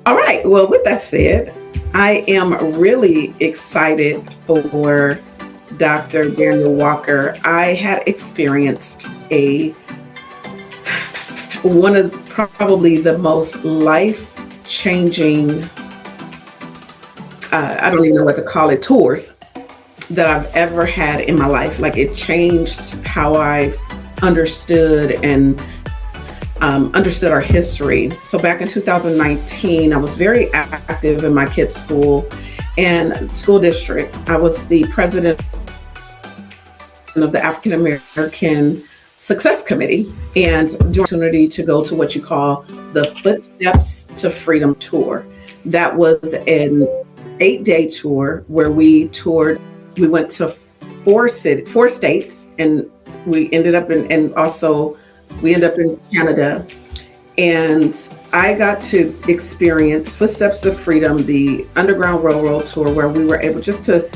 All right. Well, with that said, I am really excited for Dr. Daniel Walker. I had experienced a one of probably the most life-changing, I don't even know what to call it, tours that I've ever had in my life. Like, it changed how I understood and understood our history. So back in 2019, I was very active in my kids' school and school district. I was the president of the African American Success Committee, and the opportunity to go to what you call the Footsteps to Freedom tour. That was an 8-day tour where we toured. We went to four states, and we ended up we ended up in Canada. And I got to experience Footsteps of Freedom, the Underground Railroad tour, where we were able just to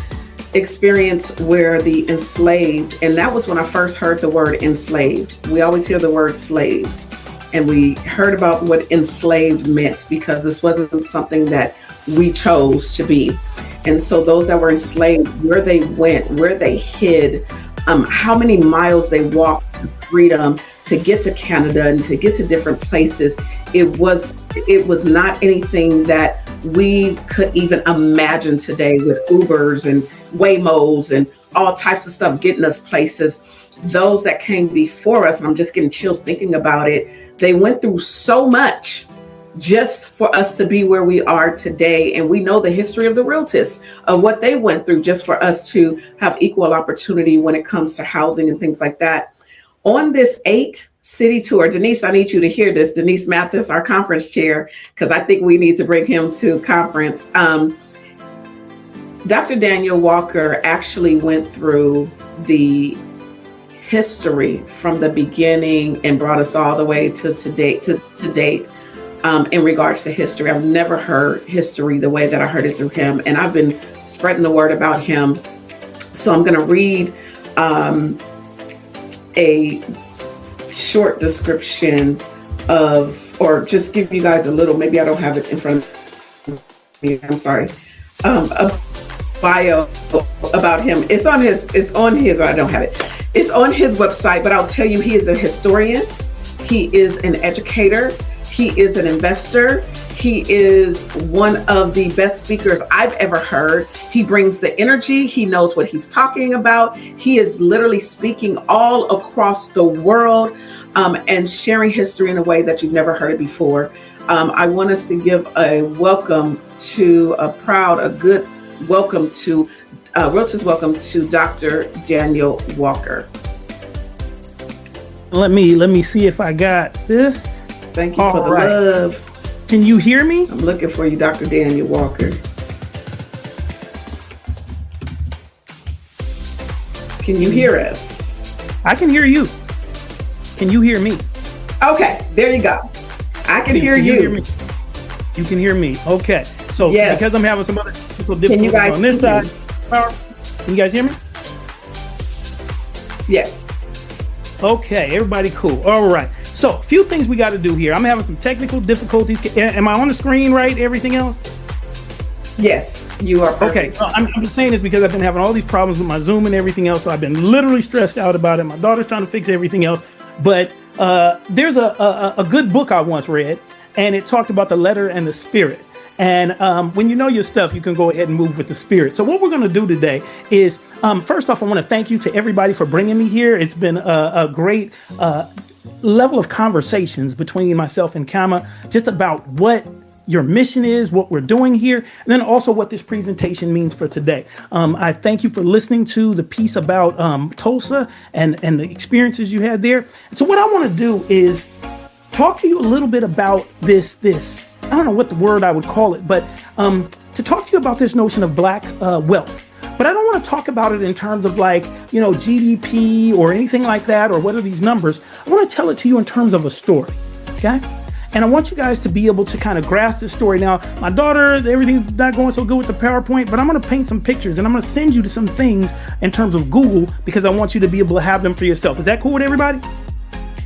experience where the enslaved, and that was when I first heard the word enslaved. We always hear the word slaves, and we heard about what enslaved meant because this wasn't something that we chose to be. And so those that were enslaved, where they went, where they hid, how many miles they walked to freedom to get to Canada and to get to different places. It was not anything that we could even imagine today with Ubers and Waymos and all types of stuff getting us places. Those that came before us, and I'm just getting chills thinking about it, they went through so much just for us to be where we are today. And we know the history of the realtists, of what they went through just for us to have equal opportunity when it comes to housing and things like that. On this 8-city tour, Denise, I need you to hear this. Denise Mathis, our conference chair, because I think we need to bring him to conference. Dr. Daniel Walker actually went through the history from the beginning and brought us all the way to date. In regards to history, I've never heard history the way that I heard it through him, and I've been spreading the word about him. So I'm going to read a short description of, or just give you guys a little. Maybe I don't have it in front of me. I'm sorry. A bio about him. It's on his. I don't have it. It's on his website, but I'll tell you, he is a historian. He is an educator. He is an investor. He is one of the best speakers I've ever heard. He brings the energy. He knows what he's talking about. He is literally speaking all across the world and sharing history in a way that you've never heard it before. I want us to give a good welcome to Realtors welcome to Dr. Daniel Walker. Let me see if I got this. Thank you for the love. Can you hear me? I'm looking for you, Dr. Daniel Walker. Can you hear us? I can hear you. Can you hear me? Okay, there you go. I can hear you. Hear me? You can hear me. Okay. So yes. Because I'm having some other technical difficulties on this side. Can you guys hear me? Yes. Okay, everybody cool. All right. So a few things we got to do here. I'm having some technical difficulties. Am I on the screen right? Everything else? Yes, you are perfect. Okay, I'm just saying this because I've been having all these problems with my Zoom and everything else. So I've been literally stressed out about it. My daughter's trying to fix everything else. But there's a good book I once read, and it talked about the letter and the spirit. And when you know your stuff, you can go ahead and move with the spirit. So what we're going to do today is, first off, I want to thank you to everybody for bringing me here. It's been a great level of conversations between myself and Kama, just about what your mission is, what we're doing here, and then also what this presentation means for today. I thank you for listening to the piece about Tulsa and the experiences you had there. So what I want to do is talk to you a little bit about this, I don't know what the word I would call it, but to talk to you about this notion of Black wealth. But I don't want to talk about it in terms of like, GDP or anything like that, or what are these numbers. I want to tell it to you in terms of a story, okay? And I want you guys to be able to kind of grasp this story. Now, my daughter, everything's not going so good with the PowerPoint, but I'm going to paint some pictures and I'm going to send you to some things in terms of Google because I want you to be able to have them for yourself. Is that cool with everybody?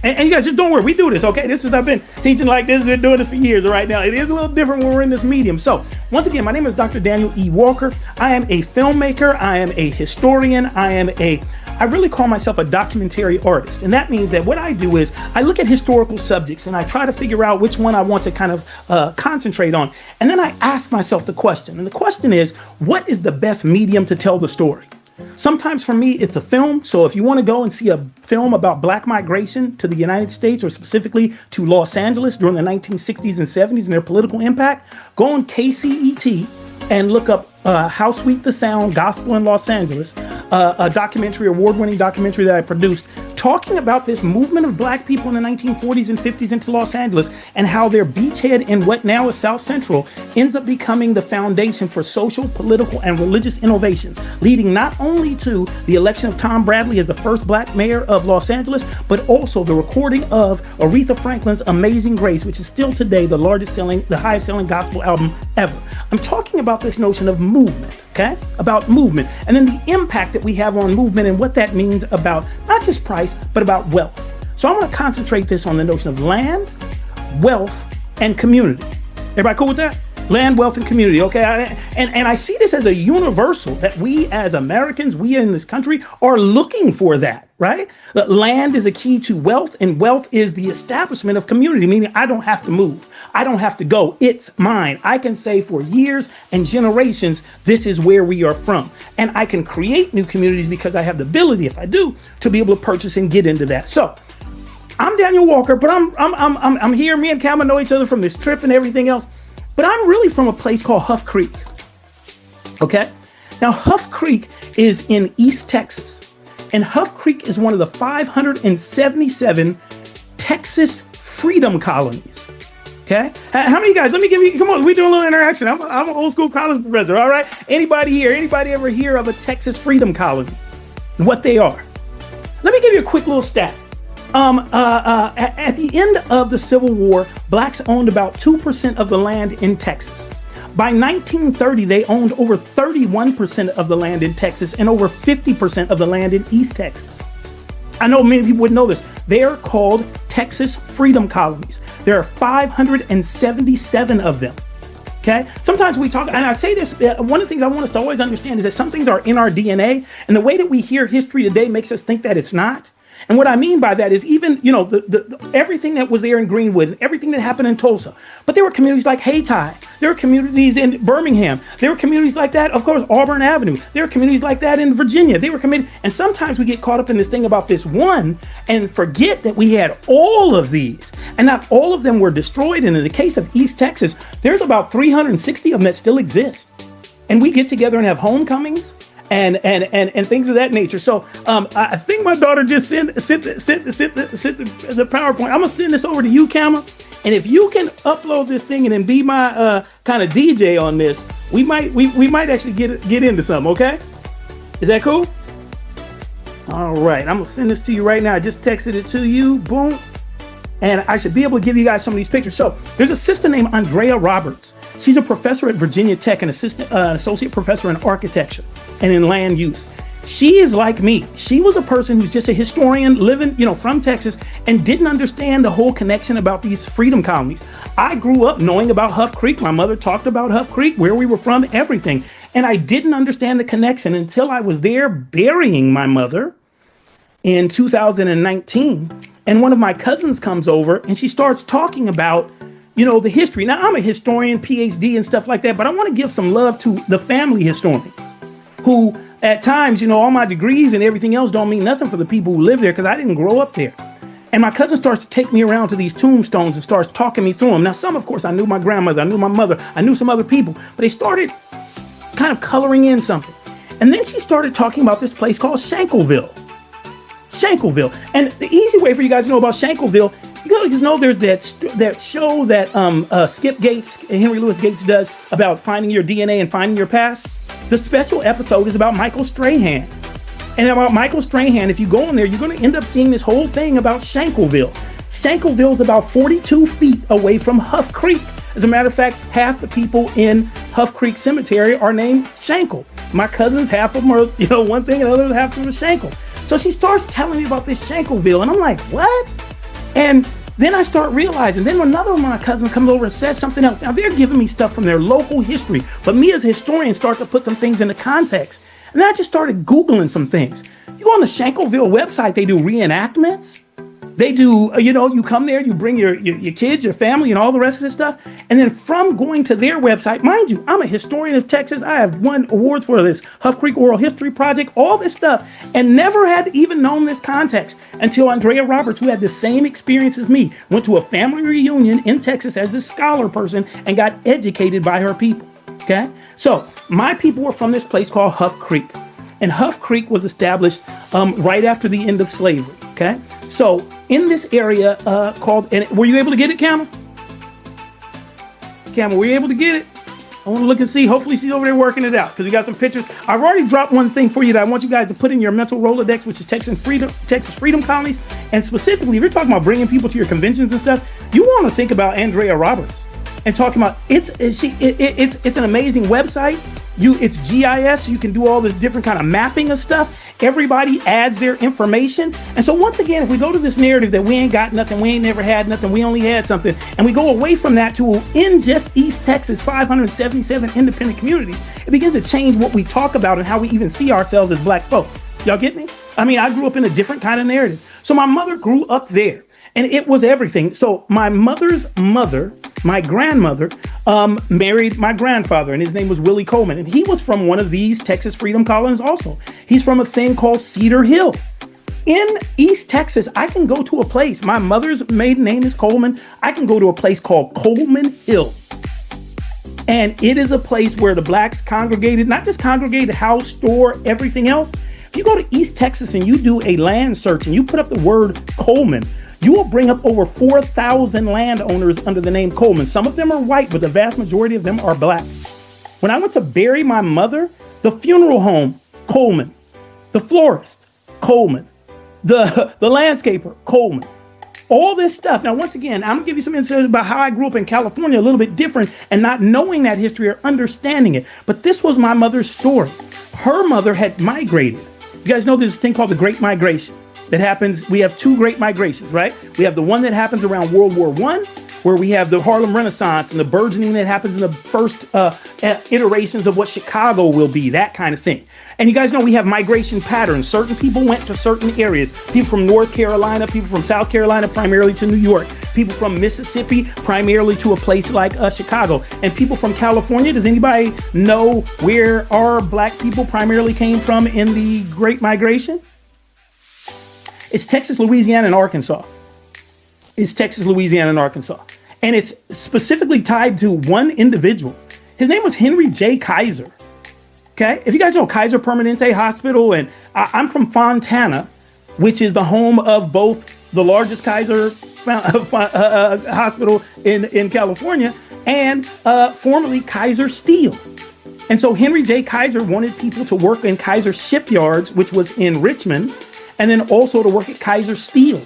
And you guys, just don't worry. We do this, okay? I've been teaching like this. Been doing this for years. Right now, it is a little different when we're in this medium. So, once again, my name is Dr. Daniel E. Walker. I am a filmmaker. I am a historian. I really call myself a documentary artist. And that means that what I do is I look at historical subjects and I try to figure out which one I want to kind of concentrate on. And then I ask myself the question. And the question is, what is the best medium to tell the story? Sometimes for me, it's a film. So if you want to go and see a film about Black migration to the United States, or specifically to Los Angeles during the 1960s and 70s and their political impact, go on KCET and look up How Sweet the Sound, Gospel in Los Angeles, a documentary, award-winning documentary that I produced, talking about this movement of Black people in the 1940s and 50s into Los Angeles, and how their beachhead in what now is South Central ends up becoming the foundation for social, political, and religious innovation, leading not only to the election of Tom Bradley as the first Black mayor of Los Angeles, but also the recording of Aretha Franklin's Amazing Grace, which is still today the highest selling gospel album ever. I'm talking about this notion of movement, okay? About movement, and then the impact that we have on movement and what that means about not just price, but about wealth. So I want to concentrate this on the notion of land, wealth, and community. Everybody cool with that? Land, wealth, and community, okay? And I see this as a universal, that we as Americans, we in this country are looking for that, right? That land is a key to wealth, and wealth is the establishment of community, meaning I don't have to move. I don't have to go. It's mine. I can say for years and generations, this is where we are from. And I can create new communities because I have the ability, if I do, to be able to purchase and get into that. So I'm Daniel Walker, but I'm here. Me and Calma know each other from this trip and everything else. But I'm really from a place called Huff Creek. Okay? Now, Huff Creek is in East Texas. And Huff Creek is one of the 577 Texas freedom colonies. Okay? How many of you guys, let me give you, come on, we're doing a little interaction. I'm an old school college professor, all right? Anybody ever hear of a Texas freedom colony? What they are? Let me give you a quick little stat. At the end of the Civil War, blacks owned about 2% of the land in Texas. By 1930, they owned over 31% of the land in Texas and over 50% of the land in East Texas. I know many people would know this. They are called Texas freedom colonies. There are 577 of them. Okay. Sometimes we talk, and I say this, one of the things I want us to always understand is that some things are in our DNA, and the way that we hear history today makes us think that it's not. And what I mean by that is even, everything that was there in Greenwood, and everything that happened in Tulsa. But there were communities like Hayti. There were communities in Birmingham. There were communities like that, of course, Auburn Avenue. There were communities like that in Virginia. And sometimes we get caught up in this thing about this one and forget that we had all of these. And not all of them were destroyed. And in the case of East Texas, there's about 360 of them that still exist. And we get together and have homecomings and things of that nature. So I think my daughter just sent the PowerPoint. I'm gonna send this over to you, Kama, and if you can upload this thing and then be my kind of DJ on this, we might actually get into something. Okay, is that cool? All right, I'm gonna send this to you right now. I just texted it to you. Boom, and I should be able to give you guys some of these pictures. So there's a sister named Andrea Roberts. She's a professor at Virginia Tech and associate professor in architecture and in land use. She is like me. She was a person who's just a historian living, from Texas, and didn't understand the whole connection about these freedom colonies. I grew up knowing about Huff Creek. My mother talked about Huff Creek, where we were from, everything. And I didn't understand the connection until I was there burying my mother in 2019. And one of my cousins comes over and she starts talking about the history. Now, I'm a historian, PhD and stuff like that, but I want to give some love to the family historians who at times, all my degrees and everything else don't mean nothing for the people who live there because I didn't grow up there. And my cousin starts to take me around to these tombstones and starts talking me through them. Now, some, of course, I knew my grandmother, I knew my mother, I knew some other people, but they started kind of coloring in something. And then she started talking about this place called Shankleville. And the easy way for you guys to know about Shankleville, you guys know there's that show that Skip Gates, Henry Louis Gates does about finding your DNA and finding your past. The special episode is about Michael Strahan. And about Michael Strahan, if you go in there, you're going to end up seeing this whole thing about Shankleville. Shankleville is about 42 feet away from Huff Creek. As a matter of fact, half the people in Huff Creek Cemetery are named Shankle. My cousins, half of them are, one thing, and the other half of them are Shankle. So she starts telling me about this Shankleville, and I'm like, what? And then I start realizing, then another one of my cousins comes over and says something else. Now they're giving me stuff from their local history, but me as a historian start to put some things into context. And then I just started Googling some things. You go on the Shankleville website, they do reenactments. They do, you come there, you bring your kids, your family, and all the rest of this stuff. And then from going to their website, mind you, I'm a historian of Texas. I have won awards for this Huff Creek Oral History Project, all this stuff, and never had even known this context until Andrea Roberts, who had the same experience as me, went to a family reunion in Texas as this scholar person and got educated by her people. Okay. So my people were from this place called Huff Creek. And Huff Creek was established right after the end of slavery. Okay, so in this area and were you able to get it, Camel? Camel, were you able to get it? I want to look and see. Hopefully she's over there working it out because we got some pictures. I've already dropped one thing for you that I want you guys to put in your mental Rolodex, which is Texas Freedom Colonies. And specifically, if you're talking about bringing people to your conventions and stuff, you want to think about Andrea Roberts and talking about it's an amazing website. It's GIS. You can do all this different kind of mapping of stuff. Everybody adds their information. And so once again, if we go to this narrative that we ain't got nothing, we ain't never had nothing, we only had something, and we go away from that to in just East Texas, 577 independent communities, it begins to change what we talk about and how we even see ourselves as Black folk. Y'all get me? I mean, I grew up in a different kind of narrative. So my mother grew up there. And it was everything. So my mother's mother, my grandmother, married my grandfather, and his name was Willie Coleman. And he was from one of these Texas Freedom Colonies also. He's from a thing called Cedar Hill. In East Texas, I can go to a place. My mother's maiden name is Coleman. I can go to a place called Coleman Hill. And it is a place where the Blacks congregated, not just congregated, house, store, everything else. If you go to East Texas and you do a land search and you put up the word Coleman, you will bring up over 4,000 landowners under the name Coleman. Some of them are white, but the vast majority of them are Black. When I went to bury my mother, the funeral home, Coleman. The florist, Coleman. The landscaper, Coleman. All this stuff. Now, once again, I'm going to give you some insight about how I grew up in California, a little bit different, and not knowing that history or understanding it. But this was my mother's story. Her mother had migrated. You guys know there's this thing called the Great Migration. That happens, we have two great migrations, right? We have the one that happens around World War I, where we have the Harlem Renaissance and the burgeoning that happens in the first iterations of what Chicago will be, that kind of thing. And you guys know we have migration patterns. Certain people went to certain areas. People from North Carolina, people from South Carolina, primarily to New York. People from Mississippi, primarily to a place like Chicago. And people from California, does anybody know where our Black people primarily came from in the Great Migration? It's Texas, Louisiana, and Arkansas. It's Texas, Louisiana, and Arkansas. And it's specifically tied to one individual. His name was Henry J. Kaiser. Okay? If you guys know Kaiser Permanente Hospital, and I'm from Fontana, which is the home of both the largest Kaiser hospital in California and formerly Kaiser Steel. And so Henry J. Kaiser wanted people to work in Kaiser shipyards, which was in Richmond, and then also to work at Kaiser Steel.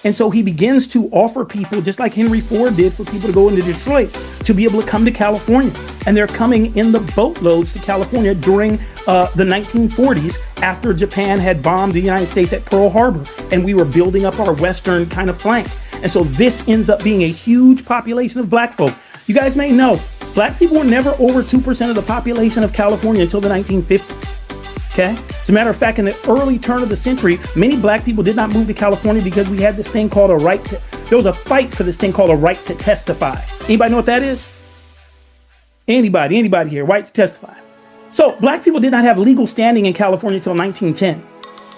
And so he begins to offer people, just like Henry Ford did for people to go into Detroit, to be able to come to California. And they're coming in the boatloads to California during the 1940s after Japan had bombed the United States at Pearl Harbor. And we were building up our western kind of flank. And so this ends up being a huge population of Black folk. You guys may know, Black people were never over 2% of the population of California until the 1950s. Okay. As a matter of fact, in the early turn of the century, many Black people did not move to California because we had this thing called there was a fight for this thing called a right to testify. Anybody know what that is? Anybody here, right to testify. So Black people did not have legal standing in California until 1910.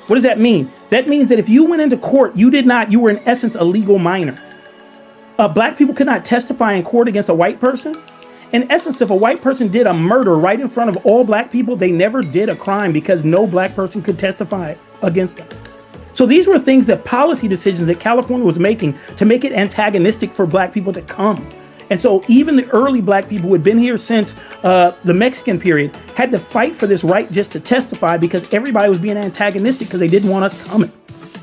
What does that mean? That means that if you went into court, you were in essence a legal minor. Black people could not testify in court against a white person. In essence, if a white person did a murder right in front of all Black people, they never did a crime because no Black person could testify against them. So these were things that policy decisions that California was making to make it antagonistic for Black people to come. And so even the early Black people who had been here since the Mexican period had to fight for this right just to testify because everybody was being antagonistic because they didn't want us coming.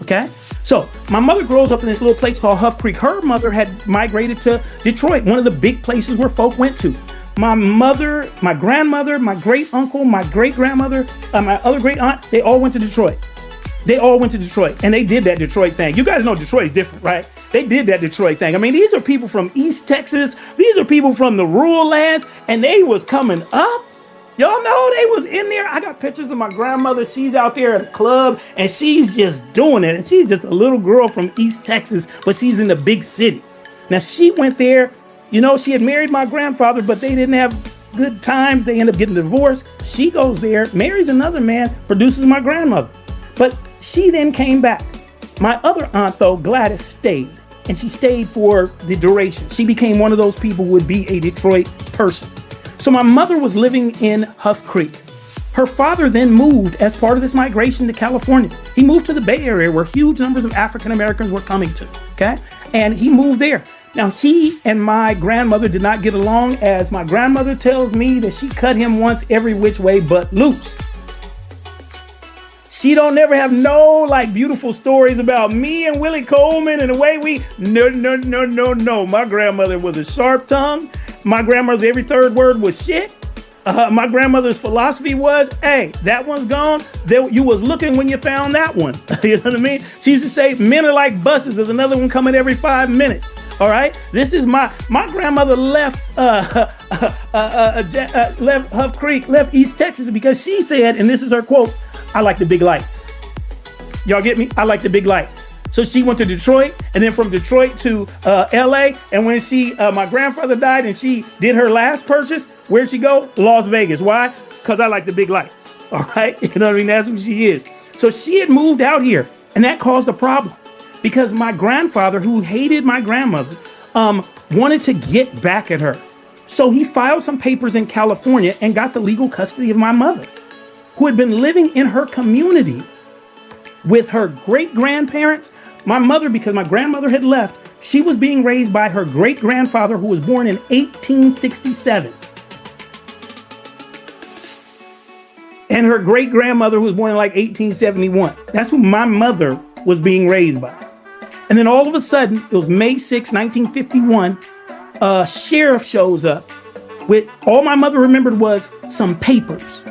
Okay? So my mother grows up in this little place called Huff Creek. Her mother had migrated to Detroit, one of the big places where folk went to. My mother, my grandmother, my great uncle, my great grandmother, my other great aunt, they all went to Detroit. They all went to Detroit, and they did that Detroit thing. You guys know Detroit is different, right? They did that Detroit thing. I mean, these are people from East Texas. These are people from the rural lands, and they was coming up. Y'all know they was in there. I got pictures of my grandmother. She's out there at a club, and she's just doing it. And she's just a little girl from East Texas, but she's in the big city. Now, she went there. You know, she had married my grandfather, but they didn't have good times. They ended up getting divorced. She goes there, marries another man, produces my grandmother. But she then came back. My other aunt, though, Gladys, stayed. And she stayed for the duration. She became one of those people who would be a Detroit person. So my mother was living in Huff Creek. Her father then moved as part of this migration to California. He moved to the Bay Area where huge numbers of African Americans were coming to, okay? And he moved there. Now, he and my grandmother did not get along, as my grandmother tells me that she cut him once every which way but loose. She don't never have no like beautiful stories about me and Willie Coleman and the way no. My grandmother was a sharp tongue. My grandmother's every third word was shit. My grandmother's philosophy was, hey, that one's gone. You was looking when you found that one. You know what I mean? She used to say, men are like buses. There's another one coming every 5 minutes. All right. This is my grandmother left left Huff Creek, left East Texas because she said, and this is her quote, I like the big lights. Y'all get me? I like the big lights. So she went to Detroit, and then from Detroit to LA. And when my grandfather died and she did her last purchase, where'd she go? Las Vegas. Why? Because I like the big lights. All right. You know what I mean? That's who she is. So she had moved out here, and that caused a problem because my grandfather, who hated my grandmother, wanted to get back at her. So he filed some papers in California and got the legal custody of my mother, who had been living in her community with her great-grandparents. My mother, because my grandmother had left, she was being raised by her great-grandfather, who was born in 1867. And her great-grandmother, who was born in like 1871. That's who my mother was being raised by. And then all of a sudden, it was May 6, 1951, a sheriff shows up with, all my mother remembered was some papers.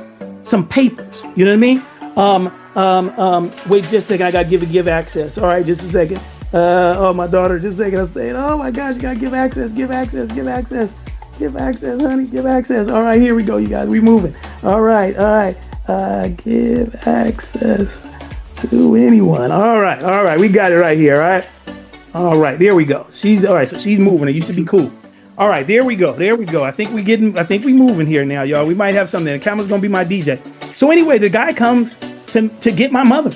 Some papers, you know what I mean? Wait just a second, I gotta give access. All right, just a second. Oh, my daughter, just a second. I'm saying, oh my gosh, you gotta give access, honey, give access. All right, here we go, you guys, we moving. All right. Give access to anyone. All right, we got it right here, all right, there we go. All right, so she's moving, it used to be cool. All right, there we go. I think we moving here now, y'all. We might have something. The camera's gonna be my DJ. So anyway, the guy comes to get my mother,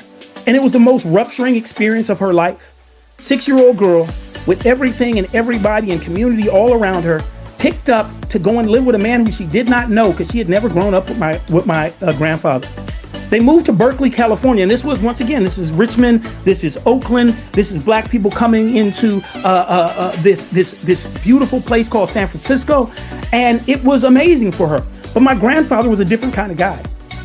and it was the most rupturing experience of her life. 6-year-old girl with everything and everybody and community all around her, picked up to go and live with a man who she did not know because she had never grown up with my grandfather. They moved to Berkeley, California, and this was, once again, this is Richmond, this is Oakland, this is black people coming into this beautiful place called San Francisco, and it was amazing for her. But my grandfather was a different kind of guy.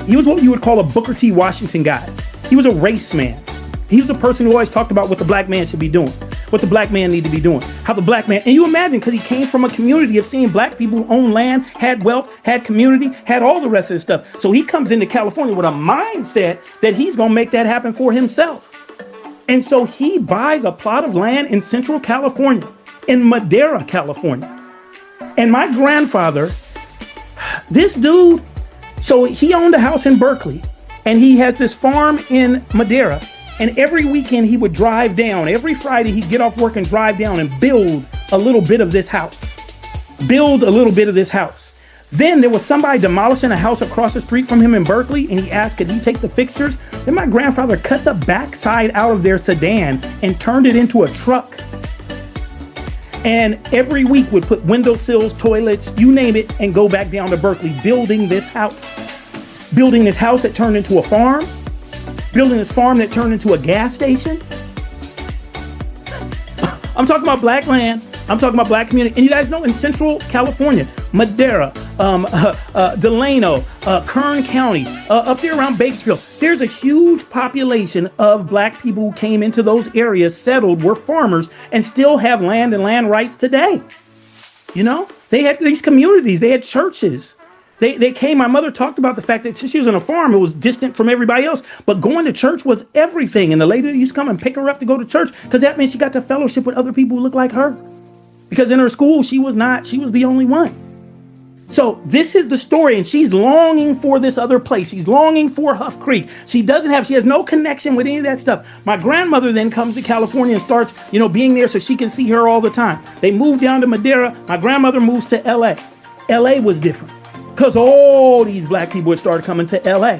He was what you would call a Booker T. Washington guy. He was a race man. He was the person who always talked about what the black man should be doing, what the black man need to be doing, how the black man, and you imagine, because he came from a community of seeing black people who owned land, had wealth, had community, had all the rest of the stuff. So he comes into California with a mindset that he's going to make that happen for himself. And so he buys a plot of land in Central California, in Madera, California. And my grandfather, this dude, so he owned a house in Berkeley, and he has this farm in Madera. And every weekend he would drive down. Every Friday he'd get off work and drive down and build a little bit of this house. Then there was somebody demolishing a house across the street from him in Berkeley, and he asked, could he take the fixtures? Then my grandfather cut the backside out of their sedan and turned it into a truck. And every week would put windowsills, toilets, you name it, and go back down to Berkeley, building this house that turned into a farm. Building this farm that turned into a gas station. I'm talking about black land. I'm talking about black community. And you guys know in Central California, Madera, Delano, Kern County, up there around Bakersfield, there's a huge population of black people who came into those areas, settled, were farmers, and still have land and land rights today. You know, they had these communities, they had churches. They came. My mother talked about the fact that she was on a farm. It was distant from everybody else, but going to church was everything. And the lady used to come and pick her up to go to church because that meant she got to fellowship with other people who looked like her. Because in her school, she was the only one. So this is the story, and she's longing for this other place. She's longing for Huff Creek. She has no connection with any of that stuff. My grandmother then comes to California and starts, being there so she can see her all the time. They moved down to Madeira. My grandmother moves to LA. LA was different because all these black people had started coming to LA.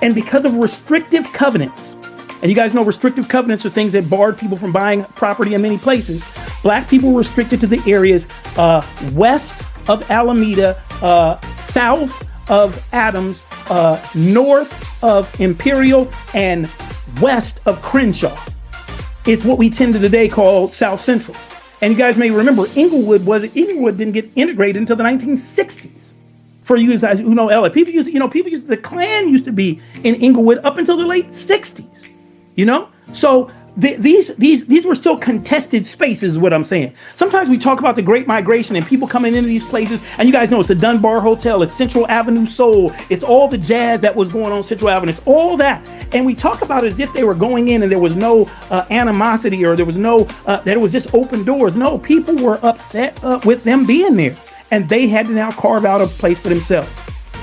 And because of restrictive covenants, and you guys know restrictive covenants are things that barred people from buying property in many places. Black people were restricted to the areas west of Alameda, south of Adams, north of Imperial, and west of Crenshaw. It's what we tend to today call South Central. And you guys may remember Inglewood didn't get integrated until the 1960s. For you guys who know LA, the Klan used to be in Inglewood up until the late 60s. So these were still contested spaces, is what I'm saying. Sometimes we talk about the Great Migration and people coming into these places, and you guys know it's the Dunbar Hotel, it's Central Avenue Soul, it's all the jazz that was going on Central Avenue, it's all that. And we talk about it as if they were going in and there was no animosity or there was no, that it was just open doors. No, people were upset with them being there, and they had to now carve out a place for themselves.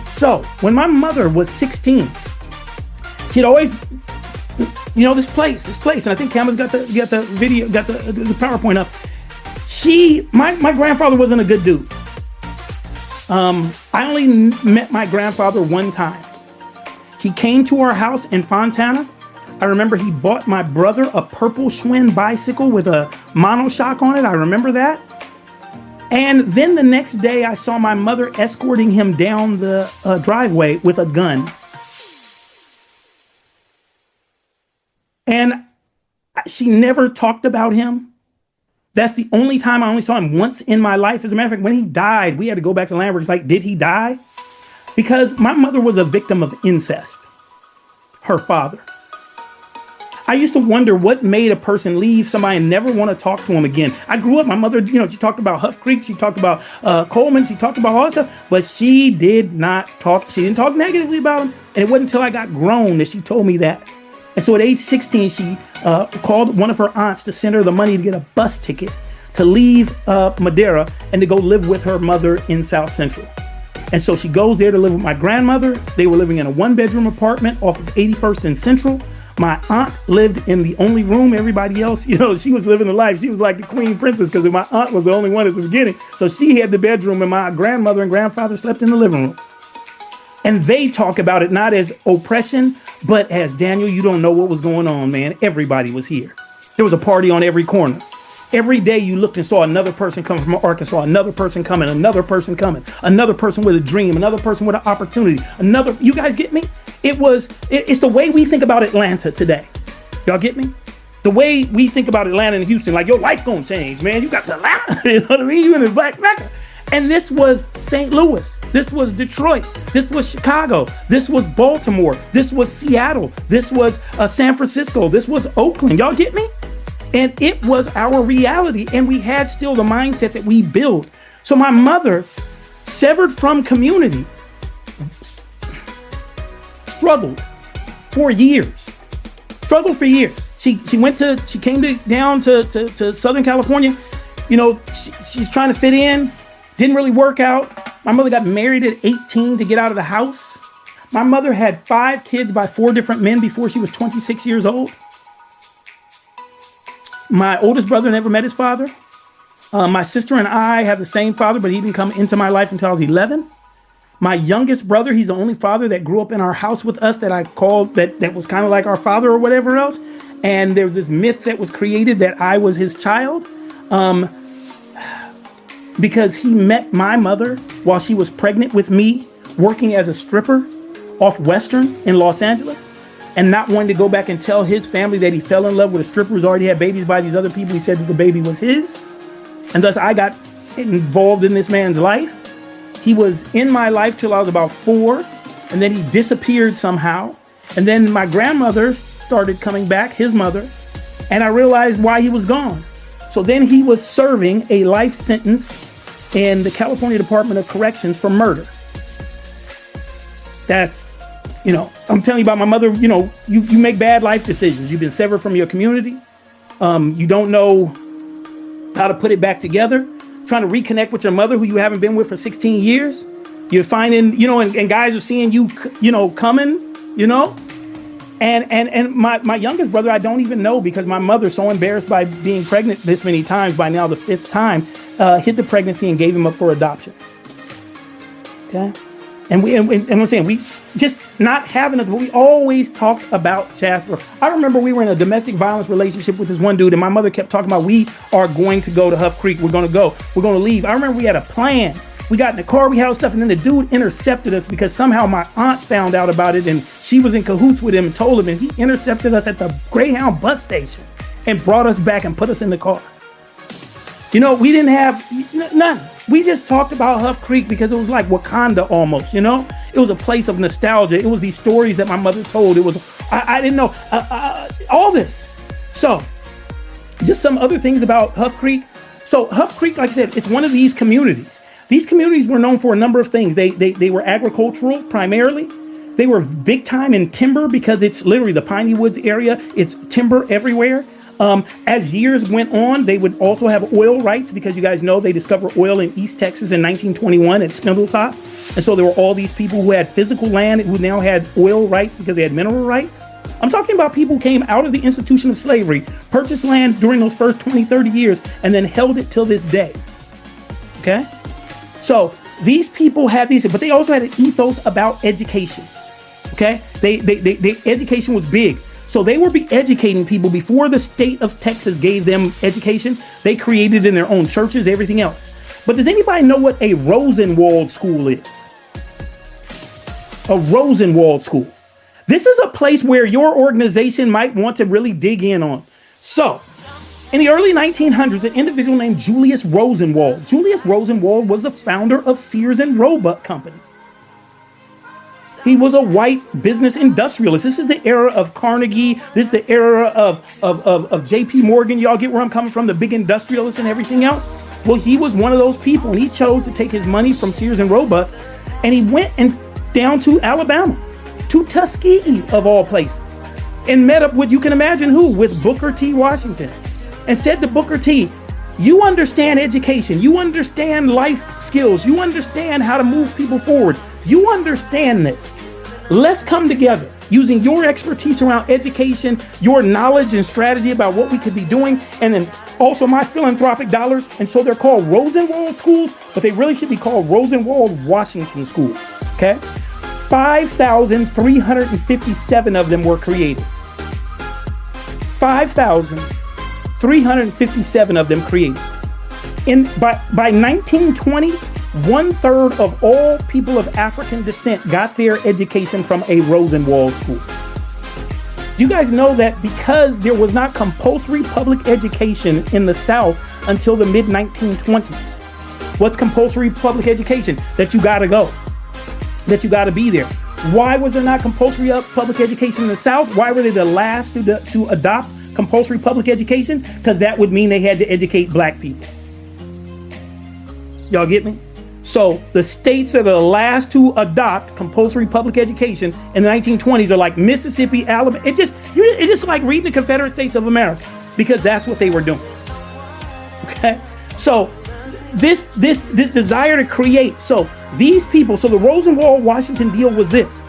So when my mother was 16, she'd always, this place, and I think Cameron's got the video, got the PowerPoint up. My grandfather wasn't a good dude. I only met my grandfather one time. He came to our house in Fontana. I remember he bought my brother a purple Schwinn bicycle with a monoshock on it. I remember that. And then the next day I saw my mother escorting him down the driveway with a gun. And she never talked about him. That's the only time I only saw him once in my life. As a matter of fact, when he died, we had to go back to Lambert. It's like, did he die? Because my mother was a victim of incest. Her father. I used to wonder what made a person leave somebody and never want to talk to him again. I grew up, my mother, she talked about Huff Creek. She talked about Coleman. She talked about all that stuff. But she did not talk. She didn't talk negatively about him. And it wasn't until I got grown that she told me that. And so at age 16, she called one of her aunts to send her the money to get a bus ticket to leave Madeira and to go live with her mother in South Central. And so she goes there to live with my grandmother. They were living in a one-bedroom apartment off of 81st and Central. My aunt lived in the only room. Everybody else, she was living the life. She was like the queen princess because my aunt was the only one at the beginning. So she had the bedroom and my grandmother and grandfather slept in the living room. And they talk about it not as oppression, but as, Daniel, you don't know what was going on, man. Everybody was here. There was a party on every corner. Every day you looked and saw another person coming from Arkansas, another person coming, another person coming, another person with a dream, another person with an opportunity, you guys get me? It's the way we think about Atlanta today. Y'all get me? The way we think about Atlanta and Houston, like your life gonna change, man. You got to Atlanta, you know what I mean? You in the Black Mecca. And this was St. Louis. This was Detroit. This was Chicago. This was Baltimore. This was Seattle. This was San Francisco. This was Oakland. Y'all get me? And it was our reality. And we had still the mindset that we built. So my mother, severed from community, struggled for years. She came down to Southern California. She's trying to fit in. Didn't really work out. My mother got married at 18 to get out of the house. My mother had 5 kids by 4 different men before she was 26 years old. My oldest brother never met his father. My sister and I have the same father, but he didn't come into my life until I was 11. My youngest brother, he's the only father that grew up in our house with us that I called, that was kind of like our father or whatever else. And there was this myth that was created that I was his child. Because he met my mother while she was pregnant with me, working as a stripper off Western in Los Angeles, and not wanting to go back and tell his family that he fell in love with a stripper who's already had babies by these other people. He said that the baby was his. And thus I got involved in this man's life. He was in my life till I was about 4, and then he disappeared somehow. And then my grandmother started coming back, his mother, and I realized why he was gone. So then he was serving a life sentence in the California Department of Corrections for murder. That's, I'm telling you about my mother. You make bad life decisions. You've been severed from your community. You don't know how to put it back together. Trying to reconnect with your mother who you haven't been with for 16 years. You're finding, and guys are seeing you, coming, And my youngest brother, I don't even know, because my mother, so embarrassed by being pregnant this many times, by now the 5th time, hid the pregnancy and gave him up for adoption. Okay. And I'm saying, we just not having it, but we always talked about Jasper. I remember we were in a domestic violence relationship with this one dude, and my mother kept talking about, we are going to go to Huff Creek. We're going to leave. I remember we had a plan. We got in the car, we had all stuff, and then the dude intercepted us because somehow my aunt found out about it, and she was in cahoots with him and told him, and he intercepted us at the Greyhound bus station and brought us back and put us in the car. We didn't have none. We just talked about Huff Creek because it was like Wakanda almost, It was a place of nostalgia. It was these stories that my mother told. It was, I didn't know, all this. So, just some other things about Huff Creek. So, Huff Creek, like I said, it's one of these communities. These communities were known for a number of things. They were agricultural primarily. They were big time in timber because it's literally the Piney Woods area. It's timber everywhere. As years went on, they would also have oil rights because you guys know they discovered oil in East Texas in 1921 at Spindletop. And so there were all these people who had physical land who now had oil rights because they had mineral rights. I'm talking about people who came out of the institution of slavery, purchased land during those first 20, 30 years, and then held it till this day. Okay? So these people had these, but they also had an ethos about education. Okay? They education was big. So they were educating people before the state of Texas gave them education. They created in their own churches, everything else. But does anybody know what a Rosenwald school is? A Rosenwald school. This is a place where your organization might want to really dig in on. So, in the early 1900s, an individual named Julius Rosenwald. Julius Rosenwald was the founder of Sears and Roebuck Company. He was a white business industrialist. This is the era of Carnegie. This is the era of J.P. Morgan. Y'all get where I'm coming from, the big industrialists and everything else. Well, he was one of those people, and he chose to take his money from Sears and Roebuck, and he went down to Alabama, to Tuskegee of all places, and met up with, you can imagine who, with Booker T. Washington, and said to Booker T., you understand education, you understand life skills, you understand how to move people forward, you understand this. Let's come together using your expertise around education, your knowledge and strategy about what we could be doing, and then also my philanthropic dollars. And so they're called Rosenwald schools, but they really should be called Rosenwald Washington schools. Okay? 5,357 of them were created. 5,357 of them created. By 1920, 1/3 of all people of African descent got their education from a Rosenwald school. You guys know that because there was not compulsory public education in the South until the mid-1920s. What's compulsory public education? That you gotta go. That you gotta be there. Why was there not compulsory public education in the South? Why were they the last to adopt compulsory public education? Because that would mean they had to educate black people. Y'all get me? So the states that are the last to adopt compulsory public education in the 1920s are like Mississippi, Alabama. It's just like reading the Confederate States of America, because that's what they were doing. Okay, so this desire to create. So these people. So the Rosenwald Washington deal was this: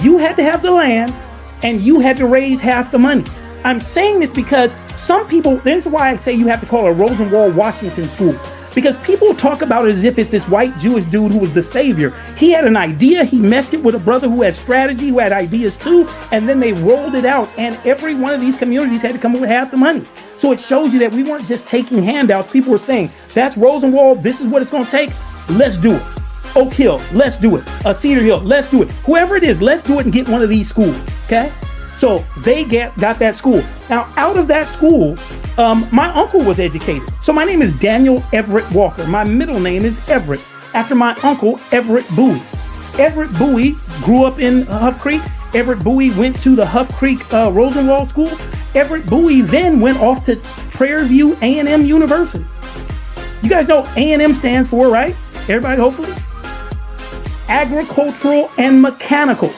you had to have the land, and you had to raise half the money. I'm saying this because some people. This is why I say you have to call it a Rosenwald Washington school. Because people talk about it as if it's this white Jewish dude who was the savior. He had an idea, he messed it with a brother who had strategy, who had ideas too, and then they rolled it out, and every one of these communities had to come up with half the money. So it shows you that we weren't just taking handouts. People were saying, that's Rosenwald, this is what it's going to take, let's do it. Oak Hill, let's do it. Cedar Hill, let's do it. Whoever it is, let's do it and get one of these schools, okay? So they got that school. Now, out of that school, my uncle was educated. So my name is Daniel Everett Walker. My middle name is Everett, after my uncle, Everett Bowie. Everett Bowie grew up in Huff Creek. Everett Bowie went to the Huff Creek Rosenwald School. Everett Bowie then went off to Prairie View A&M University. You guys know A&M stands for, right? Everybody, hopefully? agricultural and mechanical.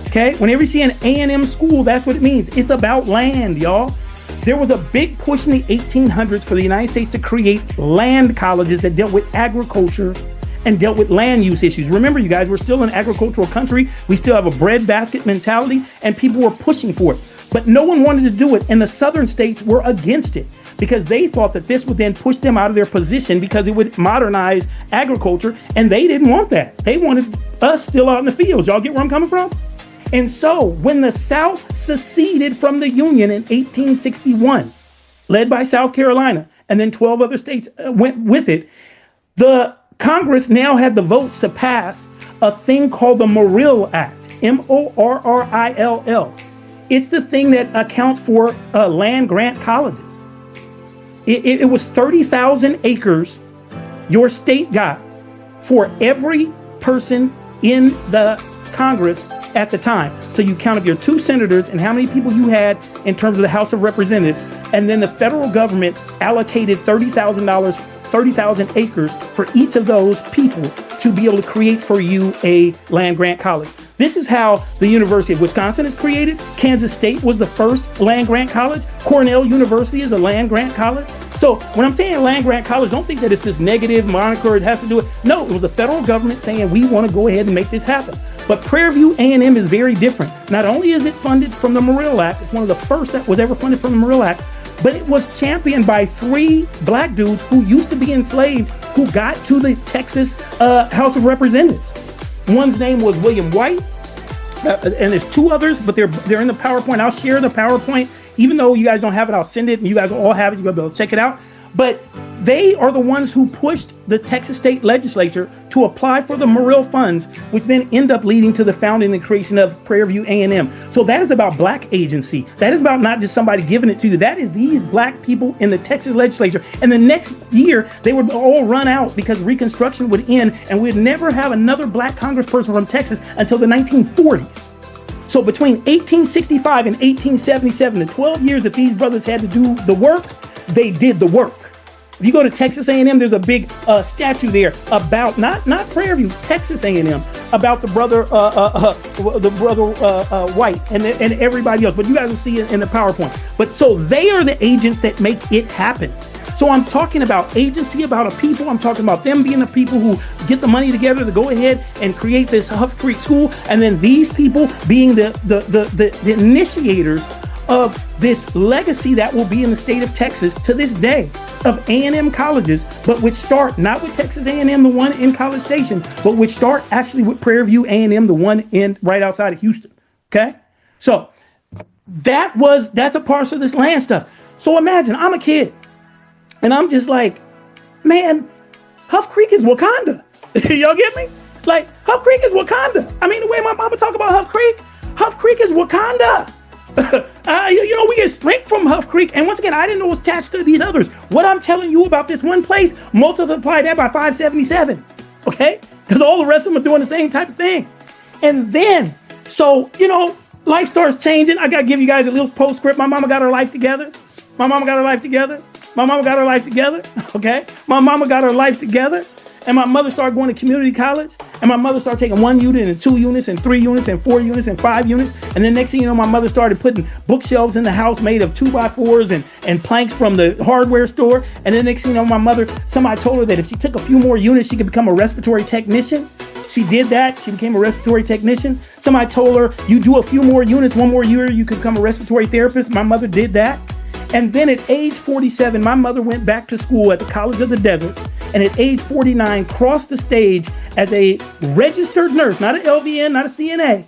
Okay, whenever you see an A&M school, that's what it means. It's about land, y'all. There was a big push in the 1800s for the United States to create land colleges that dealt with agriculture and dealt with land use issues. Remember, you guys, we're still an agricultural country. We still have a breadbasket mentality, and people were pushing for it. But no one wanted to do it, and the southern states were against it because they thought that this would then push them out of their position because it would modernize agriculture, and they didn't want that. They wanted us still out in the fields. Y'all get where I'm coming from? And so when the South seceded from the Union in 1861, led by South Carolina, and then 12 other states went with it, the Congress now had the votes to pass a thing called the Morrill Act, Morrill. It's the thing that accounts for land grant colleges. It was 30,000 acres your state got for every person in the Congress at the time. So you count up your 2 senators and how many people you had in terms of the House of Representatives. And then the federal government allocated $30,000 acres for each of those people to be able to create for you a land grant college. This is how the University of Wisconsin is created. Kansas State was the first land grant college. Cornell University is a land grant college. So when I'm saying land grant college, don't think that it's this negative moniker. It has to do with, no, it was the federal government saying we want to go ahead and make this happen. But Prairie View A&M is very different. Not only is it funded from the Morrill Act, it's one of the first that was ever funded from the Morrill Act, but it was championed by 3 black dudes who used to be enslaved who got to the Texas House of Representatives. One's name was William White, and there's 2 others, but they're in the PowerPoint. I'll share the PowerPoint. Even though you guys don't have it, I'll send it, and you guys all have it. You'll be able to check it out. But they are the ones who pushed the Texas state legislature to apply for the Morrill funds, which then end up leading to the founding and creation of Prairie View A&M. So that is about black agency. That is about not just somebody giving it to you. That is these black people in the Texas legislature. And the next year, they would all run out because Reconstruction would end, and we'd never have another black congressperson from Texas until the 1940s. So between 1865 and 1877, the 12 years that these brothers had to do the work, they did the work. If you go to Texas A&M, there's a big statue there about not Prairie View, Texas A&M, about the brother White and everybody else. But you guys will see it in the PowerPoint. But so they are the agents that make it happen. So I'm talking about agency, about a people. I'm talking about them being the people who get the money together to go ahead and create this Huff Creek school. And then these people being the initiators of this legacy that will be in the state of Texas to this day of A&M colleges, but which start not with Texas A&M, the one in College Station, but which start actually with Prairie View A&M, the one in right outside of Houston. Okay. So that's a part of this land stuff. So imagine I'm a kid. And I'm just like, man, Huff Creek is Wakanda. Y'all get me? Like, Huff Creek is Wakanda. I mean, the way my mama talk about Huff Creek is Wakanda. We get strength from Huff Creek. And once again, I didn't know it was attached to these others. What I'm telling you about this one place, multiply that by 577. Okay? Because all the rest of them are doing the same type of thing. And then, so, life starts changing. I got to give you guys a little postscript. My mama got her life together. Okay? My mama got her life together. And my mother started going to community college. And my mother started taking 1 unit and 2 units and 3 units and 4 units and 5 units. And then next thing you know, my mother started putting bookshelves in the house made of 2x4s and planks from the hardware store. And then next thing you know, somebody told her that if she took a few more units, she could become a respiratory technician. She did that. She became a respiratory technician. Somebody told her, you do a few more units, 1 more year, you could become a respiratory therapist. My mother did that. And then at age 47, my mother went back to school at the College of the Desert. And at age 49, crossed the stage as a registered nurse, not an LVN, not a CNA,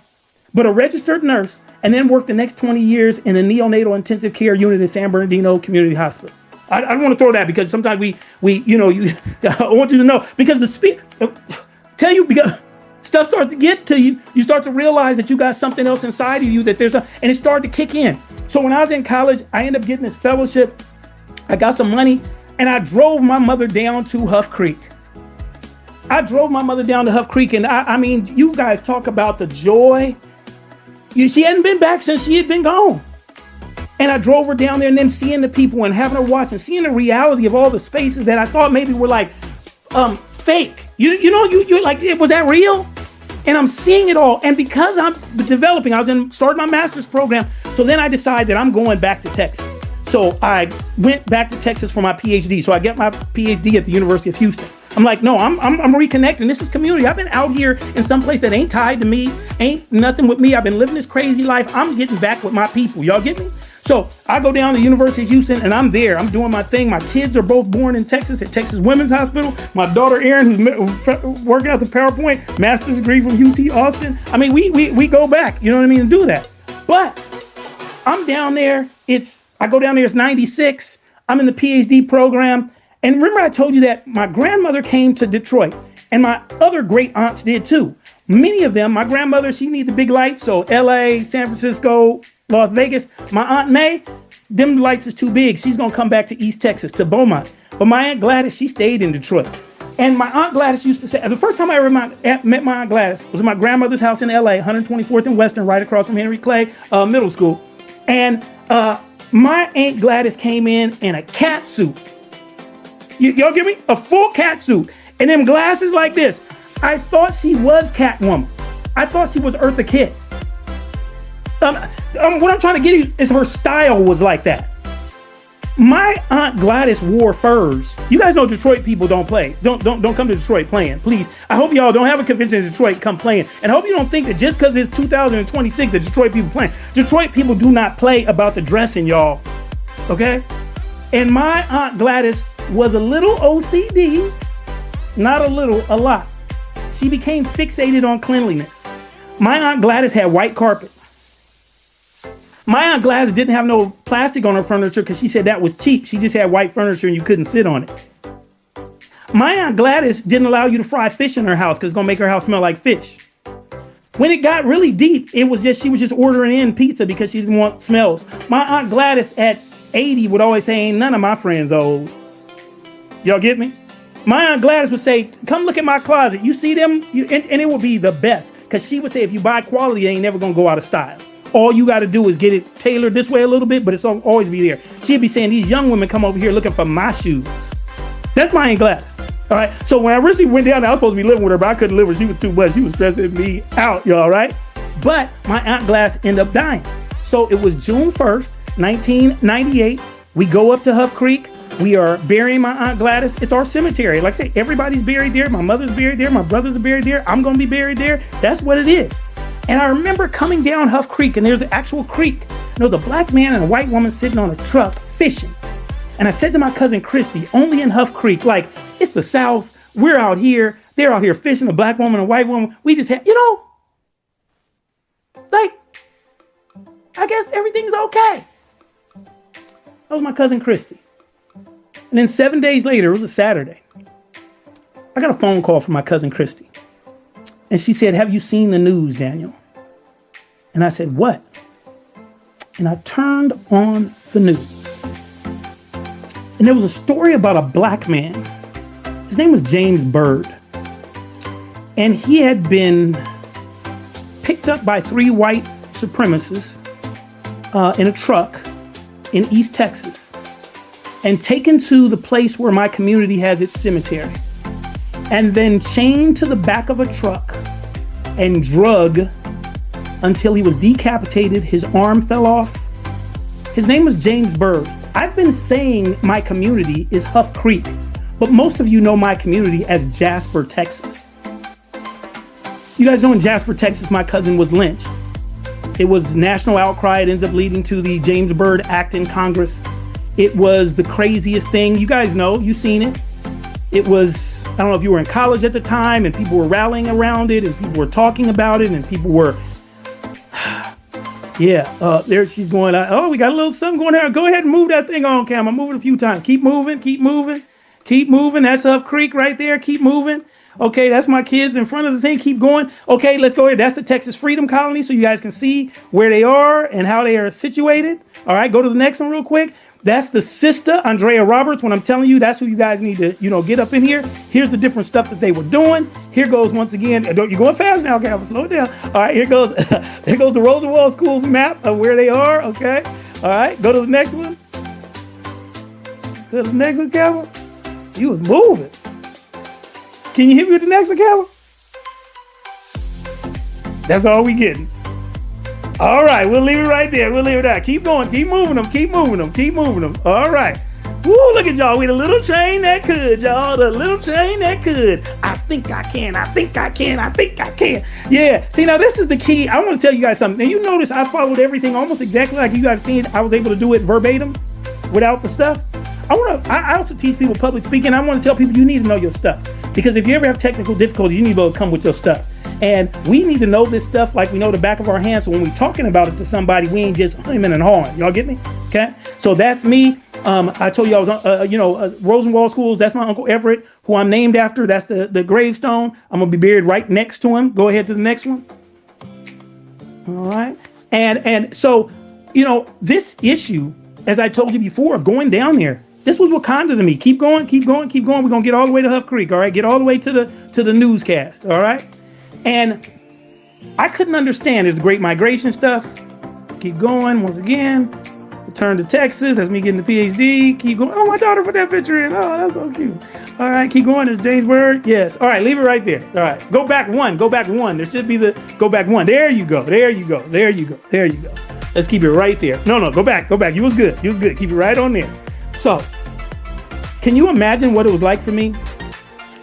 but a registered nurse, and then worked the next 20 years in a neonatal intensive care unit at San Bernardino Community Hospital. I want to throw that because sometimes I want you to know, because because stuff starts to get to you. You start to realize that you got something else inside of you, and it started to kick in. So when I was in college, I ended up getting this fellowship. I got some money, and I drove my mother down to Huff Creek. And I mean, you guys talk about the joy. She hadn't been back since she had been gone. And I drove her down there, and then seeing the people and having her watch and seeing the reality of all the spaces that I thought maybe were like fake. You like, was that real? And I'm seeing it all. And because I'm developing, starting my master's program. So then I decided that I'm going back to Texas. So I went back to Texas for my PhD. So I get my PhD at the University of Houston. I'm like, no, I'm reconnecting. This is community. I've been out here in some place that ain't tied to me, ain't nothing with me. I've been living this crazy life. I'm getting back with my people. Y'all get me? So I go down to the University of Houston and I'm there. I'm doing my thing. My kids are both born in Texas at Texas Women's Hospital. My daughter, Erin, who's working out the PowerPoint, master's degree from UT Austin. I mean, we go back, you know what I mean, and do that. But I'm down there. I go down there, it's 96. I'm in the PhD program. And remember I told you that my grandmother came to Detroit and my other great aunts did too. Many of them, my grandmother, she needed the big lights. So LA, San Francisco, Las Vegas. My Aunt May, them lights is too big. She's going to come back to East Texas, to Beaumont. But my Aunt Gladys, she stayed in Detroit. And my Aunt Gladys used to say, the first time I ever met my Aunt Gladys was at my grandmother's house in LA, 124th and Western, right across from Henry Clay Middle School. And my Aunt Gladys came in a cat suit. Y'all get me? A full cat suit. And them glasses like this. I thought she was Catwoman. I thought she was Eartha Kitt. What I'm trying to get you is her style was like that. My Aunt Gladys wore furs. You guys know Detroit people don't play. Don't come to Detroit playing, please. I hope y'all don't have a convention in Detroit, come playing. And I hope you don't think that just because it's 2026 that Detroit people playing. Detroit people do not play about the dressing, y'all. Okay? And my Aunt Gladys was a little OCD, not a little, a lot. She became fixated on cleanliness. My Aunt Gladys had white carpet. My Aunt Gladys didn't have no plastic on her furniture because she said that was cheap. She just had white furniture and you couldn't sit on it. My Aunt Gladys didn't allow you to fry fish in her house because it's going to make her house smell like fish. When it got really deep, she was just ordering in pizza because she didn't want smells. My Aunt Gladys at 80 would always say, ain't none of my friends old. Y'all get me? My Aunt Gladys would say, come look at my closet. You see them? And it would be the best. Because she would say, if you buy quality, it ain't never going to go out of style. All you got to do is get it tailored this way a little bit, but it's always be there. She'd be saying, these young women come over here looking for my shoes. That's my Aunt Gladys. All right. So when I originally went down there, I was supposed to be living with her, but I couldn't live with her. She was too much. She was stressing me out, y'all, right? But my Aunt Gladys ended up dying. So it was June 1st, 1998. We go up to Huff Creek. We are burying my Aunt Gladys. It's our cemetery. Like I say, everybody's buried there. My mother's buried there. My brothers are buried there. I'm going to be buried there. That's what it is. And I remember coming down Huff Creek, and there's the actual creek. There's a black man and a white woman sitting on a truck fishing. And I said to my cousin Christy, only in Huff Creek, like, it's the South. We're out here. They're out here fishing, a black woman and a white woman. We just had, like, I guess everything's okay. That was my cousin Christy. And then 7 days later, it was a Saturday, I got a phone call from my cousin Christy. And she said, have you seen the news, Daniel? And I said, what? And I turned on the news. And there was a story about a black man. His name was James Byrd. And he had been picked up by 3 white supremacists in a truck in East Texas and taken to the place where my community has its cemetery, and then chained to the back of a truck and drug until he was decapitated. His arm fell off. His name was James Byrd. I've been saying my community is Huff Creek, but most of you know my community as Jasper, Texas. You guys know in Jasper, Texas, my cousin was lynched. It was national outcry. It ends up leading to the James Byrd Act in Congress. It was the craziest thing. You guys know, you've seen it. It was, I don't know if you were in college at the time and people were rallying around it and people were talking about it and people were, there she's going, oh, we got a little something going on. Go ahead and move that thing on camera. Move it a few times. Keep moving, keep moving, keep moving. That's Huff Creek right there. Keep moving. Okay, that's my kids in front of the thing. Keep going. Okay, let's go here. That's the Texas Freedom Colony so you guys can see where they are and how they are situated. All right, go to the next one real quick. That's the sister, Andrea Roberts. When I'm telling you, that's who you guys need to, get up in here. Here's the different stuff that they were doing. Here goes once again. You're going fast now, Calvin. Slow it down. All right, here goes. Here goes the Roosevelt Schools map of where they are. Okay. All right, go to the next one. Go to the next one, Calvin. You was moving. Can you hit me with the next one, Calvin? That's all we getting. All right, we'll leave it right there. We'll leave it out. Keep going. Keep moving them. Keep moving them. Keep moving them. All right. Woo, look at y'all. We the little train that could, y'all. The little train that could. I think I can. I think I can. I think I can. Yeah. See, now this is the key. I want to tell you guys something. Now, you notice I followed everything almost exactly like you guys seen. I was able to do it verbatim without the stuff. I also teach people public speaking. I want to tell people you need to know your stuff. Because if you ever have technical difficulties, you need to be able to come with your stuff. And we need to know this stuff like we know the back of our hands. So when we're talking about it to somebody, we ain't just hemming and hawing. Y'all get me? Okay. So that's me. I told you I was, Rosenwald Schools. That's my Uncle Everett, who I'm named after. That's the gravestone. I'm going to be buried right next to him. Go ahead to the next one. All right. And so, this issue, as I told you before, of going down there, this was Wakanda to me. Keep going, keep going, keep going. We're going to get all the way to Huff Creek. All right. Get all the way to the newscast. All right. And I couldn't understand the Great Migration stuff. Keep going once again. Return to Texas. That's me getting the PhD. Keep going. Oh, my daughter put that picture in. Oh, that's so cute. All right, keep going. There's James Word. Yes. All right, leave it right there. All right, go back one. Go back one. There should be go back one. There you go. There you go. There you go. There you go. Let's keep it right there. No, go back. Go back. You was good. You was good. Keep it right on there. So, can you imagine what it was like for me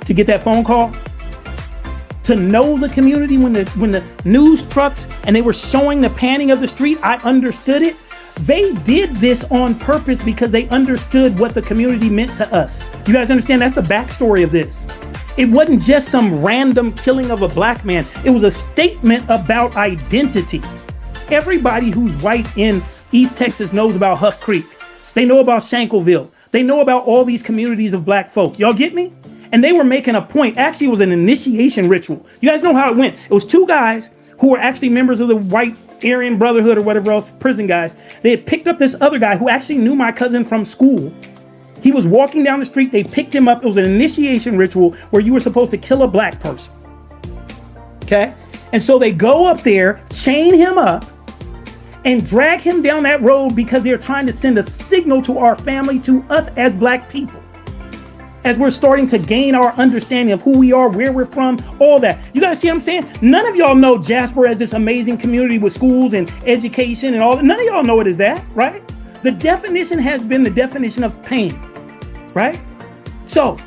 to get that phone call? To know the community when the news trucks and they were showing the panning of the street, I understood it. They did this on purpose because they understood what the community meant to us. You guys understand? That's the backstory of this. It wasn't just some random killing of a black man. It was a statement about identity. Everybody who's white in East Texas knows about Huff Creek. They know about Shankleville. They know about all these communities of black folk. Y'all get me? And they were making a point. Actually, it was an initiation ritual. You guys know how it went. It was two guys who were actually members of the White Aryan Brotherhood or whatever else, prison guys. They had picked up this other guy who actually knew my cousin from school. He was walking down the street. They picked him up. It was an initiation ritual where you were supposed to kill a black person. Okay? And so they go up there, chain him up, and drag him down that road because they're trying to send a signal to our family, to us as black people. As we're starting to gain our understanding of who we are, where we're from, all that. You guys see what I'm saying? None of y'all know Jasper as this amazing community with schools and education and all that. None of y'all know it as that, right? The definition has been the definition of pain, right? So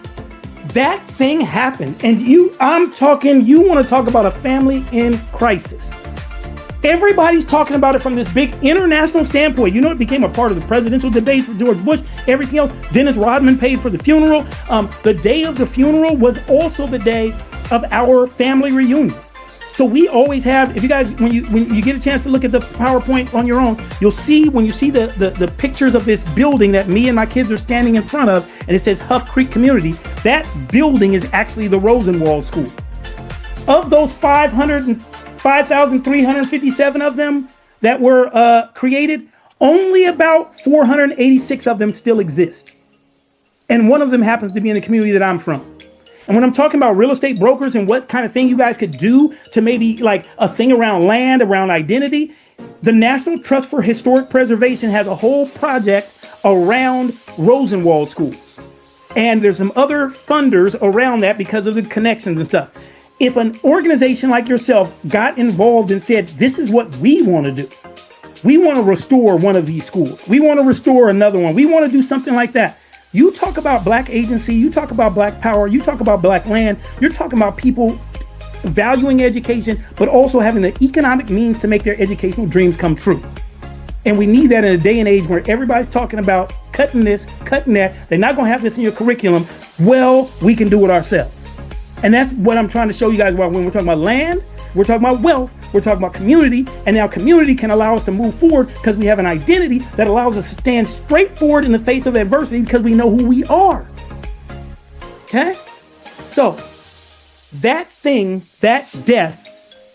that thing happened. And you want to talk about a family in crisis. Everybody's talking about it from this big international standpoint. It became a part of the presidential debates with George Bush, everything else. Dennis Rodman paid for the funeral. The day of the funeral was also the day of our family reunion. So we always have, if you guys, when you get a chance to look at the PowerPoint on your own, you'll see when you see the pictures of this building that me and my kids are standing in front of, and it says Huff Creek Community, that building is actually the Rosenwald School. Of those 5,357 of them that were created, only about 486 of them still exist. And one of them happens to be in the community that I'm from. And when I'm talking about real estate brokers and what kind of thing you guys could do to maybe like a thing around land, around identity, the National Trust for Historic Preservation has a whole project around Rosenwald schools. And there's some other funders around that because of the connections and stuff. If an organization like yourself got involved and said, this is what we want to do. We want to restore one of these schools. We want to restore another one. We want to do something like that. You talk about black agency. You talk about black power. You talk about black land. You're talking about people valuing education, but also having the economic means to make their educational dreams come true. And we need that in a day and age where everybody's talking about cutting this, cutting that. They're not going to have this in your curriculum. Well, we can do it ourselves. And that's what I'm trying to show you guys about when we're talking about land, we're talking about wealth, we're talking about community, and now community can allow us to move forward because we have an identity that allows us to stand straight forward in the face of adversity because we know who we are. Okay? So that thing, that death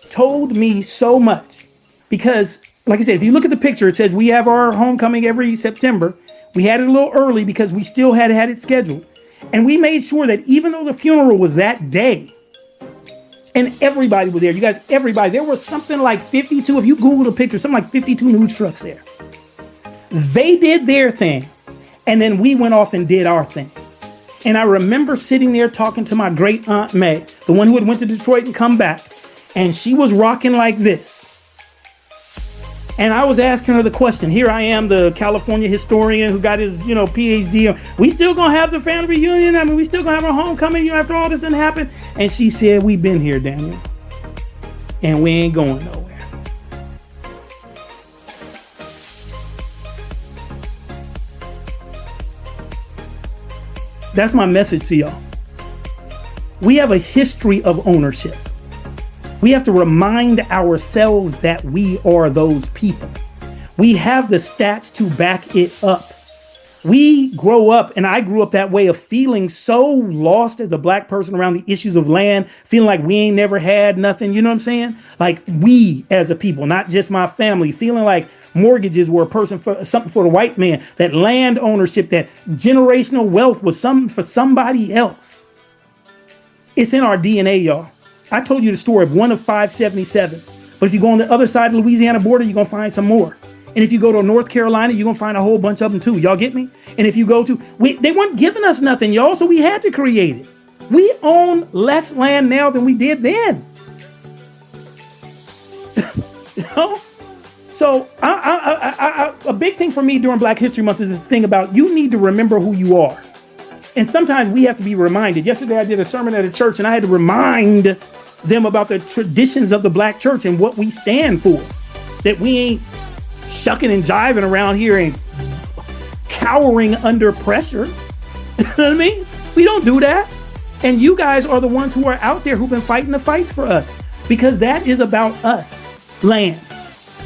told me so much because, like I said, if you look at the picture, it says we have our homecoming every September. We had it a little early because we still had it scheduled. And we made sure that even though the funeral was that day, and everybody was there, you guys, everybody, there was something like 52, if you Google the picture, something like 52 news trucks there. They did their thing, and then we went off and did our thing. And I remember sitting there talking to my great Aunt May, the one who had went to Detroit and come back. And she was rocking like this. And I was asking her the question. Here I am, the California historian who got his, PhD. We still gonna have the family reunion? I mean, we still gonna have our homecoming, after all this done happened? And she said, we've been here, Daniel. And we ain't going nowhere. That's my message to y'all. We have a history of ownership. We have to remind ourselves that we are those people. We have the stats to back it up. We grow up, and I grew up that way, of feeling so lost as a Black person around the issues of land, feeling like we ain't never had nothing. You know what I'm saying? Like we as a people, not just my family, feeling like mortgages were something for the white man, that land ownership, that generational wealth was something for somebody else. It's in our DNA, y'all. I told you the story of one of 577. But if you go on the other side of the Louisiana border, you're going to find some more. And if you go to North Carolina, you're going to find a whole bunch of them too. Y'all get me? And if you go to, they weren't giving us nothing, y'all, so we had to create it. We own less land now than we did then. So a big thing for me during Black History Month is this thing about you need to remember who you are. And sometimes we have to be reminded. Yesterday, I did a sermon at a church and I had to remind them about the traditions of the Black church and what we stand for. That we ain't shucking and jiving around here and cowering under pressure. You know what I mean? We don't do that. And you guys are the ones who are out there who've been fighting the fights for us, because that is about us, land,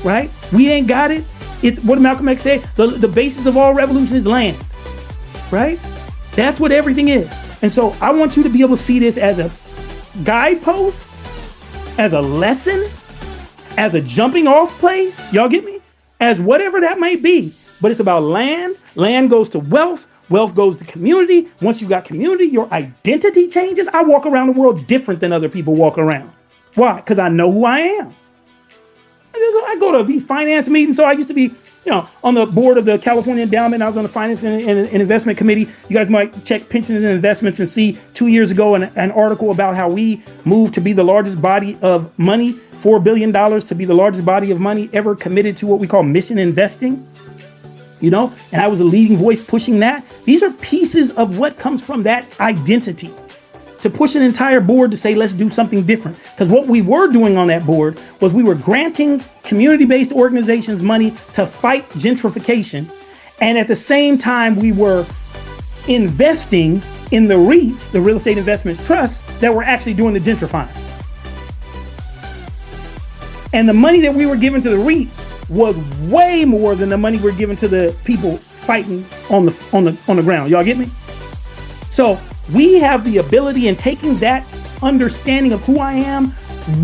right? We ain't got it. It's what Malcolm X said, the basis of all revolution is land, right? That's what everything is. And so I want you to be able to see this as a guidepost, as a lesson, as a jumping off place. Y'all get me? As whatever that may be. But it's about land. Land goes to wealth. Wealth goes to community. Once you got community, your identity changes. I walk around the world different than other people walk around. Why? Because I know who I am. I go to these finance meetings. So I used to be, on the board of the California Endowment. I was on the Finance and Investment Committee. You guys might check pensions and investments and see 2 years ago an article about how we moved to be the largest body of money, $4 billion to be the largest body of money ever committed to what we call mission investing. And I was a leading voice pushing that. These are pieces of what comes from that identity. To push an entire board to say, let's do something different. Because what we were doing on that board was we were granting community-based organizations money to fight gentrification. And at the same time, we were investing in the REITs, the Real Estate Investments Trust, that were actually doing the gentrifying. And the money that we were giving to the REITs was way more than the money we're giving to the people fighting on the ground. Y'all get me? So we have the ability, in taking that understanding of who I am,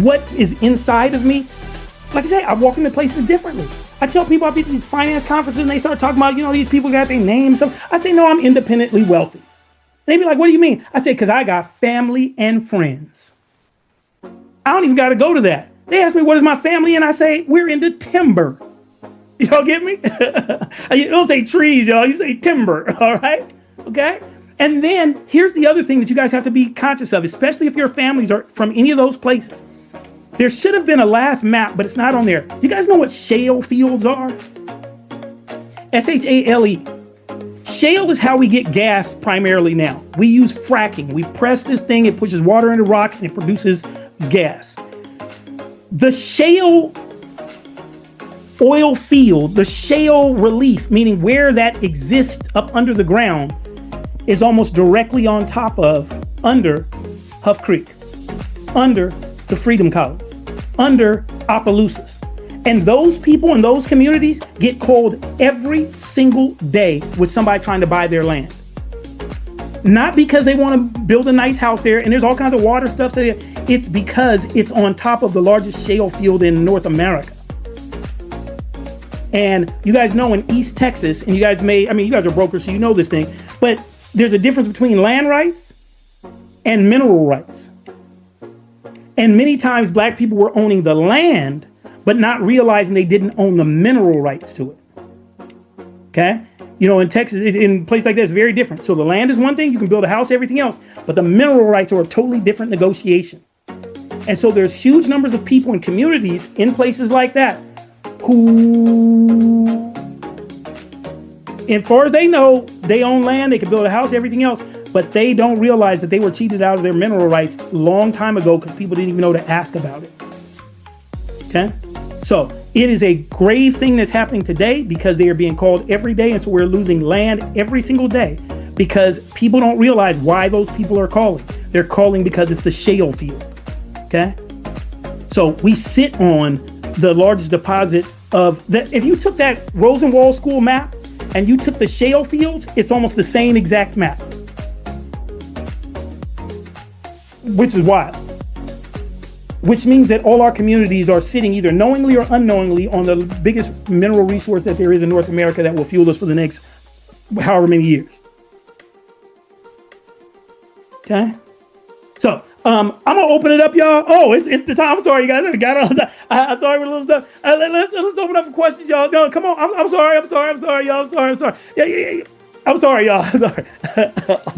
what is inside of me. Like I say, I walk into places differently. I tell people I'll be at these finance conferences and they start talking about, these people got their names. So I say, no, I'm independently wealthy. They be like, what do you mean? I say, because I got family and friends. I don't even got to go to that. They ask me, what is my family? And I say, we're into timber. Y'all get me? You don't say trees, y'all. You say timber. All right. Okay. And then here's the other thing that you guys have to be conscious of, especially if your families are from any of those places. There should have been a last map, but it's not on there. You guys know what shale fields are? S-H-A-L-E. Shale is how we get gas primarily now. We use fracking. We press this thing, it pushes water into rock, and it produces gas. The shale oil field, the shale relief, meaning where that exists up under the ground, is almost directly on top of, under Huff Creek, under the Freedom College, under Opelousas. And those people in those communities get called every single day with somebody trying to buy their land. Not because they want to build a nice house there and there's all kinds of water stuff. It's because it's on top of the largest shale field in North America. And you guys know in East Texas, and you guys you guys are brokers, so you know this thing, but there's a difference between land rights and mineral rights. And many times black people were owning the land, but not realizing they didn't own the mineral rights to it. Okay? In Texas, in a place like that, it's very different. So the land is one thing, you can build a house, everything else, but the mineral rights are a totally different negotiation. And so there's huge numbers of people in communities in places like that who, as far as they know, they own land, they can build a house, everything else, but they don't realize that they were cheated out of their mineral rights a long time ago because people didn't even know to ask about it. Okay? So it is a grave thing that's happening today because they are being called every day. And so we're losing land every single day because people don't realize why those people are calling. They're calling because it's the shale field. Okay? So we sit on the largest deposit of that. If you took that Rosenwald School map and you took the shale fields, it's almost the same exact map. Which is wild. Which means that all our communities are sitting either knowingly or unknowingly on the biggest mineral resource that there is in North America that will fuel us for the next however many years. Okay? So, I'm gonna open it up, y'all. Oh, it's the time. I'm sorry, you guys. I'm sorry with a little stuff. Let's open up for questions, y'all. No, come on. I'm sorry, y'all. I'm sorry. Yeah. I'm sorry, y'all. I'm sorry.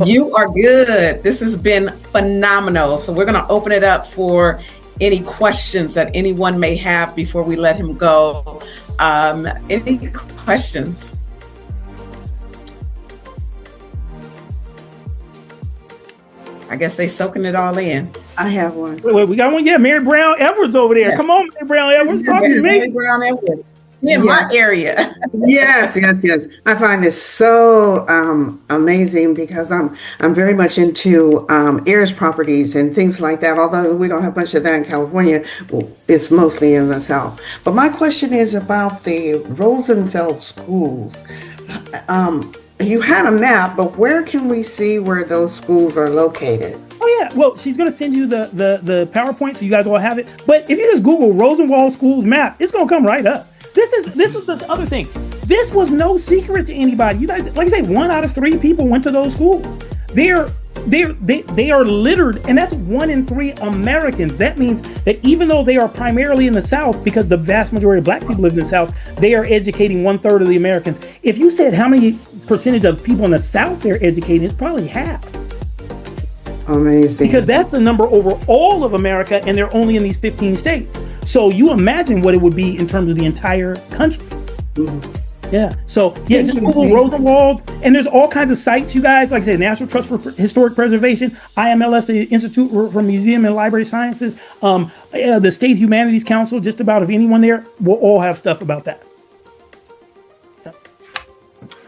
You are good. This has been phenomenal. So we're gonna open it up for any questions that anyone may have before we let him go. Any questions? I guess they soaking it all in. I have one. Wait, we got one. Yeah, Mary Brown Edwards over there. Yes. Come on, Mary Brown Edwards. Talk to me. Mary Brown Edwards. In my area. Yes. I find this so amazing because I'm very much into heirs properties and things like that. Although we don't have much of that in California, it's mostly in the South. But my question is about the Rosenfeld schools. You had a map, but where can we see where those schools are located? Oh yeah, well, she's gonna send you the PowerPoint so you guys all have it. But if you just Google Rosenwald Schools map, it's gonna come right up. This is the other thing. This was no secret to anybody. You guys, like I say, 1 out of 3 people went to those schools. They are littered, and that's 1 in 3 Americans. That means that even though they are primarily in the South, because the vast majority of Black people live in the South, they are educating 1/3 of the Americans. If you said how many percentage of people in the South they're educating, it's probably half. Amazing. Because that's the number over all of America, and they're only in these 15 states. So you imagine what it would be in terms of the entire country. Mm-hmm. Yeah. So yeah, just Google Rosenwald, and there's all kinds of sites, you guys. Like I said, National Trust for Historic Preservation, IMLS, the Institute for Museum and Library Sciences, the State Humanities Council. Just about if anyone there will all have stuff about that. Yeah.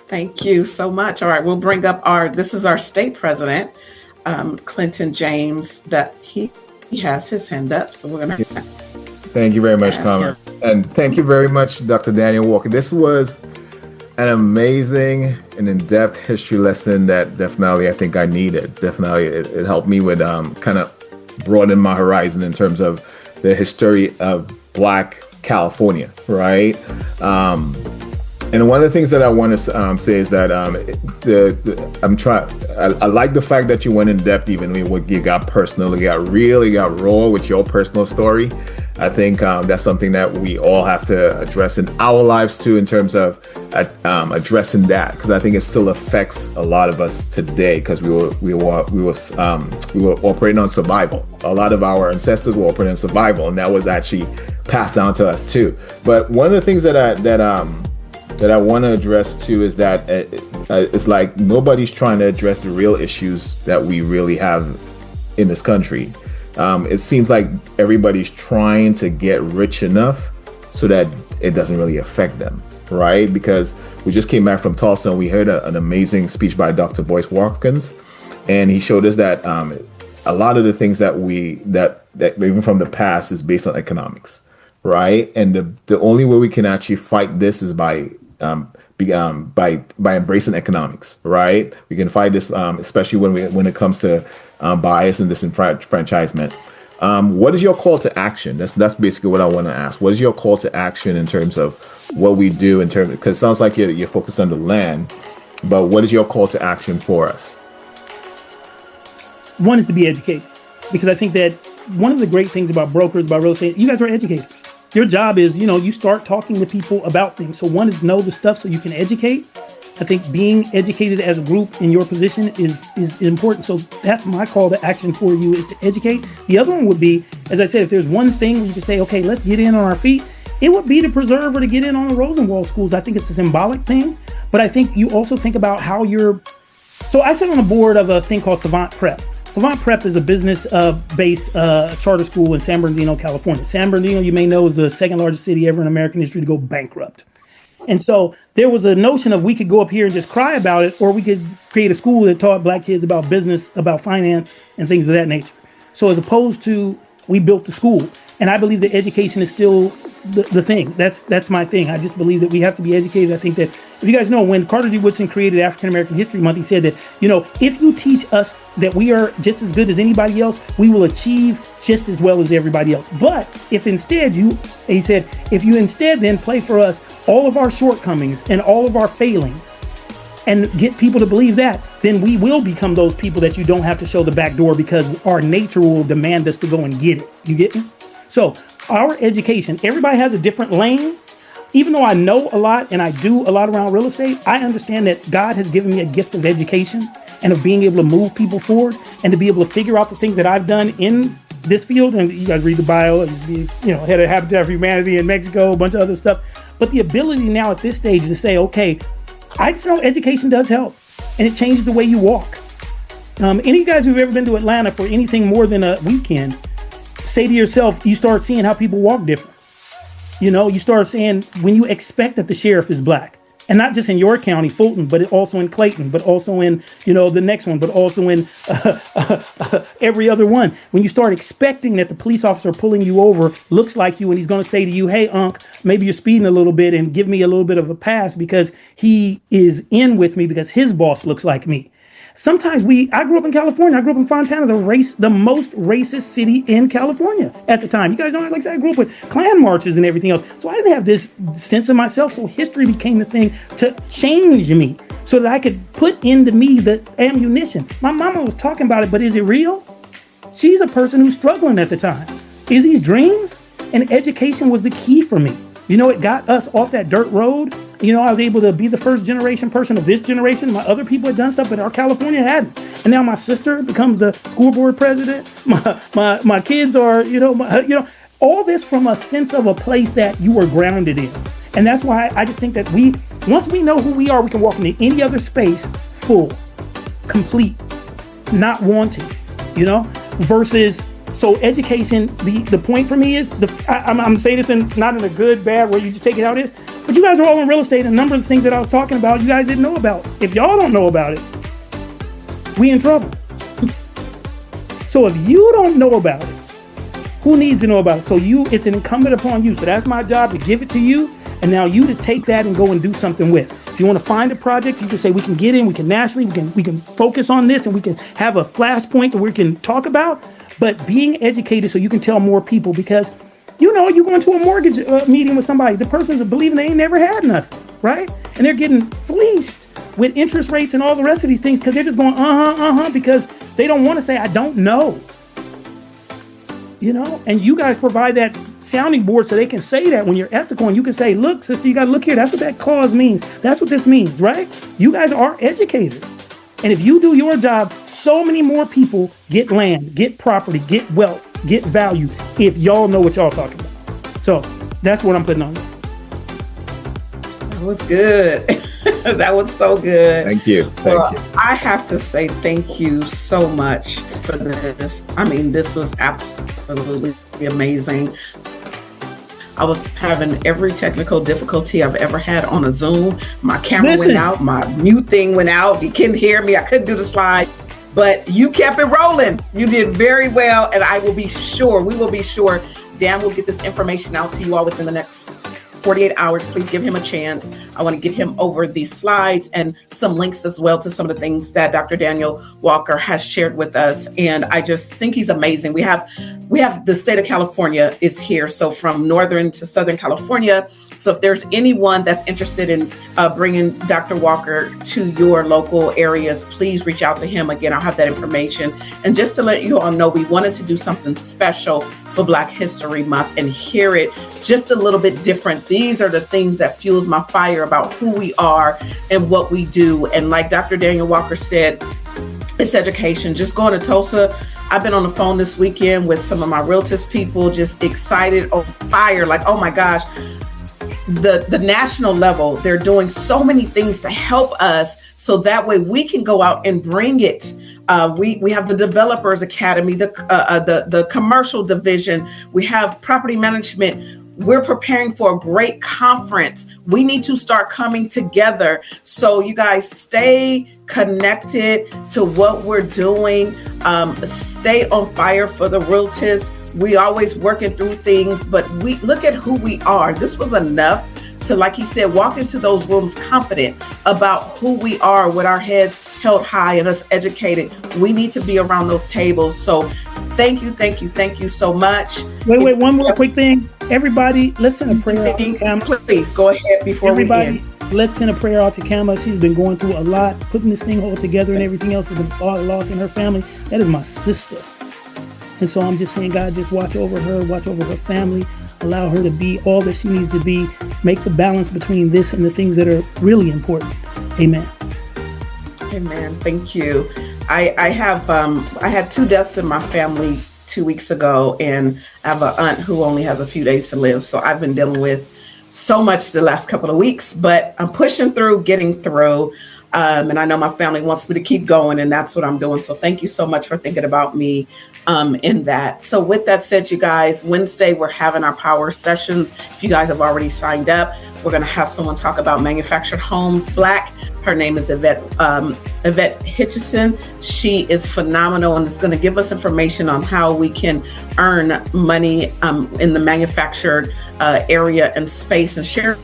Thank you so much. All right, we'll bring up this is our state president, Clinton James, that he has his hand up. So we're gonna. Thank you very much, Carmen. And thank you very much, Dr. Daniel Walker. This was an amazing and in-depth history lesson that definitely I think I needed. Definitely it helped me with kind of broaden my horizon in terms of the history of Black California, right? And one of the things that I want to say is that I like the fact that you went in depth, even when you got personal, you got raw with your personal story. I think that's something that we all have to address in our lives too, in terms of addressing that, because I think it still affects a lot of us today, because we were operating on survival. A lot of our ancestors were operating on survival, and that was actually passed down to us too. But one of the things that I want to address too is that it's like nobody's trying to address the real issues that we really have in this country. It seems like everybody's trying to get rich enough so that it doesn't really affect them, right? Because we just came back from Tulsa and we heard an amazing speech by Dr. Boyce Watkins, and he showed us that a lot of the things that even from the past is based on economics, right? And the only way we can actually fight this is by embracing economics, right? We can fight this, especially when it comes to bias and disenfranchisement. What is your call to action? That's basically what I want to ask. What is your call to action in terms of what we do because it sounds like you're focused on the land, but what is your call to action for us? One is to be educated, because I think that one of the great things about brokers, about real estate, you guys are educators. Your job is, you start talking to people about things. So one is know the stuff so you can educate. I think being educated as a group in your position is important. So that's my call to action for you, is to educate. The other one would be, as I said, if there's one thing you could say, okay, let's get in on our feet, it would be to preserve or to get in on the Rosenwald schools. I think it's a symbolic thing, but I think you also think about how so I sit on the board of a thing called Savant Prep. Savant Prep is a business-based charter school in San Bernardino, California. San Bernardino, you may know, is the second largest city ever in American history to go bankrupt. And so there was a notion of we could go up here and just cry about it, or we could create a school that taught Black kids about business, about finance, and things of that nature. So as opposed to, we built the school. And I believe that education is still the thing. That's my thing. I just believe that we have to be educated. I think that, if you guys know, when Carter G. Woodson created African American History Month, he said that, if you teach us that we are just as good as anybody else, we will achieve just as well as everybody else. But if instead he said, if you instead then play for us all of our shortcomings and all of our failings and get people to believe that, then we will become those people that you don't have to show the back door, because our nature will demand us to go and get it. You get me? So our education, everybody has a different lane. Even though I know a lot and I do a lot around real estate, I understand that God has given me a gift of education and of being able to move people forward and to be able to figure out the things that I've done in this field. And you guys read the bio, head of Habitat for Humanity in Mexico, a bunch of other stuff. But the ability now at this stage to say, okay, I just know education does help, and it changes the way you walk. Any of you guys who've ever been to Atlanta for anything more than a weekend, say to yourself, you start seeing how people walk different. You start saying, when you expect that the sheriff is Black, and not just in your county, Fulton, but also in Clayton, but also in, the next one, but also in every other one. When you start expecting that the police officer pulling you over looks like you, and he's going to say to you, hey, Unc, maybe you're speeding a little bit, and give me a little bit of a pass because he is in with me because his boss looks like me. Sometimes I grew up in California. I grew up in Fontana, the most racist city in California at the time. You guys know, like I said, I grew up with Klan marches and everything else. So I didn't have this sense of myself. So history became the thing to change me so that I could put into me the ammunition. My mama was talking about it, but is it real? She's a person who's struggling at the time. Is these dreams? And education was the key for me. It got us off that dirt road. I was able to be the first generation person of this generation. My other people had done stuff, but our California hadn't. And now my sister becomes the school board president. My kids are, all this from a sense of a place that you were grounded in. And that's why I just think that once we know who we are, we can walk into any other space full, complete, not wanting, versus. So education, the point for me is, I'm saying this not in a good, bad, where you just take it how it is, but you guys are all in real estate, and a number of the things that I was talking about, you guys didn't know about. If y'all don't know about it, we in trouble. So if you don't know about it, who needs to know about it? So it's an incumbent upon you. So that's my job, to give it to you, and now you to take that and go and do something with. If you want to find a project, you can say, we can get in, we can nationally, we can focus on this, and we can have a flashpoint that we can talk about. But being educated so you can tell more people, because, you go into a mortgage meeting with somebody, the person's believing they ain't never had nothing, right? And they're getting fleeced with interest rates and all the rest of these things because they're just going, because they don't want to say, I don't know. And you guys provide that sounding board so they can say that when you're ethical, and you can say, look, sister, you got to look here. That's what that clause means. That's what this means, right? You guys are educated. And if you do your job, so many more people get land, get property, get wealth, get value, if y'all know what y'all talking about. So that's what I'm putting on. That was good. That was so good. Thank you. Thank you. I have to say thank you so much for this. I mean, this was absolutely amazing. I was having every technical difficulty I've ever had on a Zoom. My camera went out, my mute thing went out. You couldn't hear me. I couldn't do the slide, but you kept it rolling. You did very well. And we will be sure, Dan will get this information out to you all within the next 48 hours. Please give him a chance. I want to get him over these slides and some links as well to some of the things that Dr. Daniel Walker has shared with us. And I just think he's amazing. We have the state of California is here. So from Northern to Southern California. So if there's anyone that's interested in bringing Dr. Walker to your local areas, please reach out to him. Again, I'll have that information. And just to let you all know, we wanted to do something special for Black History Month, and hear it just a little bit different. These are the things that fuels my fire about who we are and what we do. And like Dr. Daniel Walker said, it's education. Just going to Tulsa. I've been on the phone this weekend with some of my Realtist people, just excited, on fire, like, oh my gosh, the national level, they're doing so many things to help us so that way we can go out and bring it. We have the Developers Academy, the commercial division, we have property management. We're preparing for a great conference. We need to start coming together. So you guys stay connected to what we're doing. Stay on fire for the Realtors. We always working through things, but we look at who we are. This was enough to, like he said, walk into those rooms confident about who we are with our heads held high and us educated. We need to be around those tables. So thank you so much. Wait, one more quick thing. Everybody, let's send a prayer out to Kama. Please go ahead before we end. Let's send a prayer out to Kama. She's been going through a lot, putting this thing all together and everything else has been lost in her family. That is my sister. And so I'm just saying, God, just watch over her, watch over her family, allow her to be all that she needs to be, make the balance between this and the things that are really important. Amen. Amen. Thank you. I had 2 deaths in my family 2 weeks ago, and I have an aunt who only has a few days to live. So I've been dealing with so much the last couple of weeks, but I'm pushing through, getting through. And I know my family wants me to keep going, and that's what I'm doing. So thank you so much for thinking about me in that. So with that said, you guys, Wednesday, we're having our power sessions. If you guys have already signed up, we're going to have someone talk about manufactured homes, Black. Her name is Yvette Hitchison. She is phenomenal and is going to give us information on how we can earn money in the manufactured area and space, and share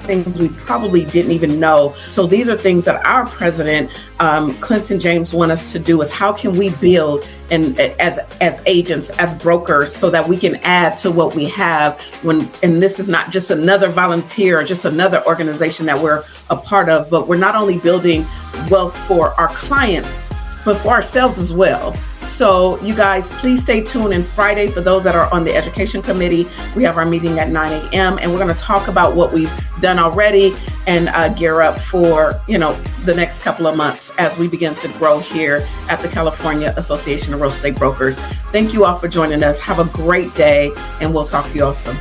things we probably didn't even know. So these are things that our president, Clinton James, want us to do, is how can we build and as agents, as brokers, so that we can add to what we have and this is not just another volunteer or just another organization that we're a part of, but we're not only building wealth for our clients, but for ourselves as well. So you guys, please stay tuned. And Friday, for those that are on the education committee, we have our meeting at 9 a.m. and we're going to talk about what we've done already and gear up for, the next couple of months as we begin to grow here at the California Association of Real Estate Brokers. Thank you all for joining us. Have a great day, and we'll talk to you all soon.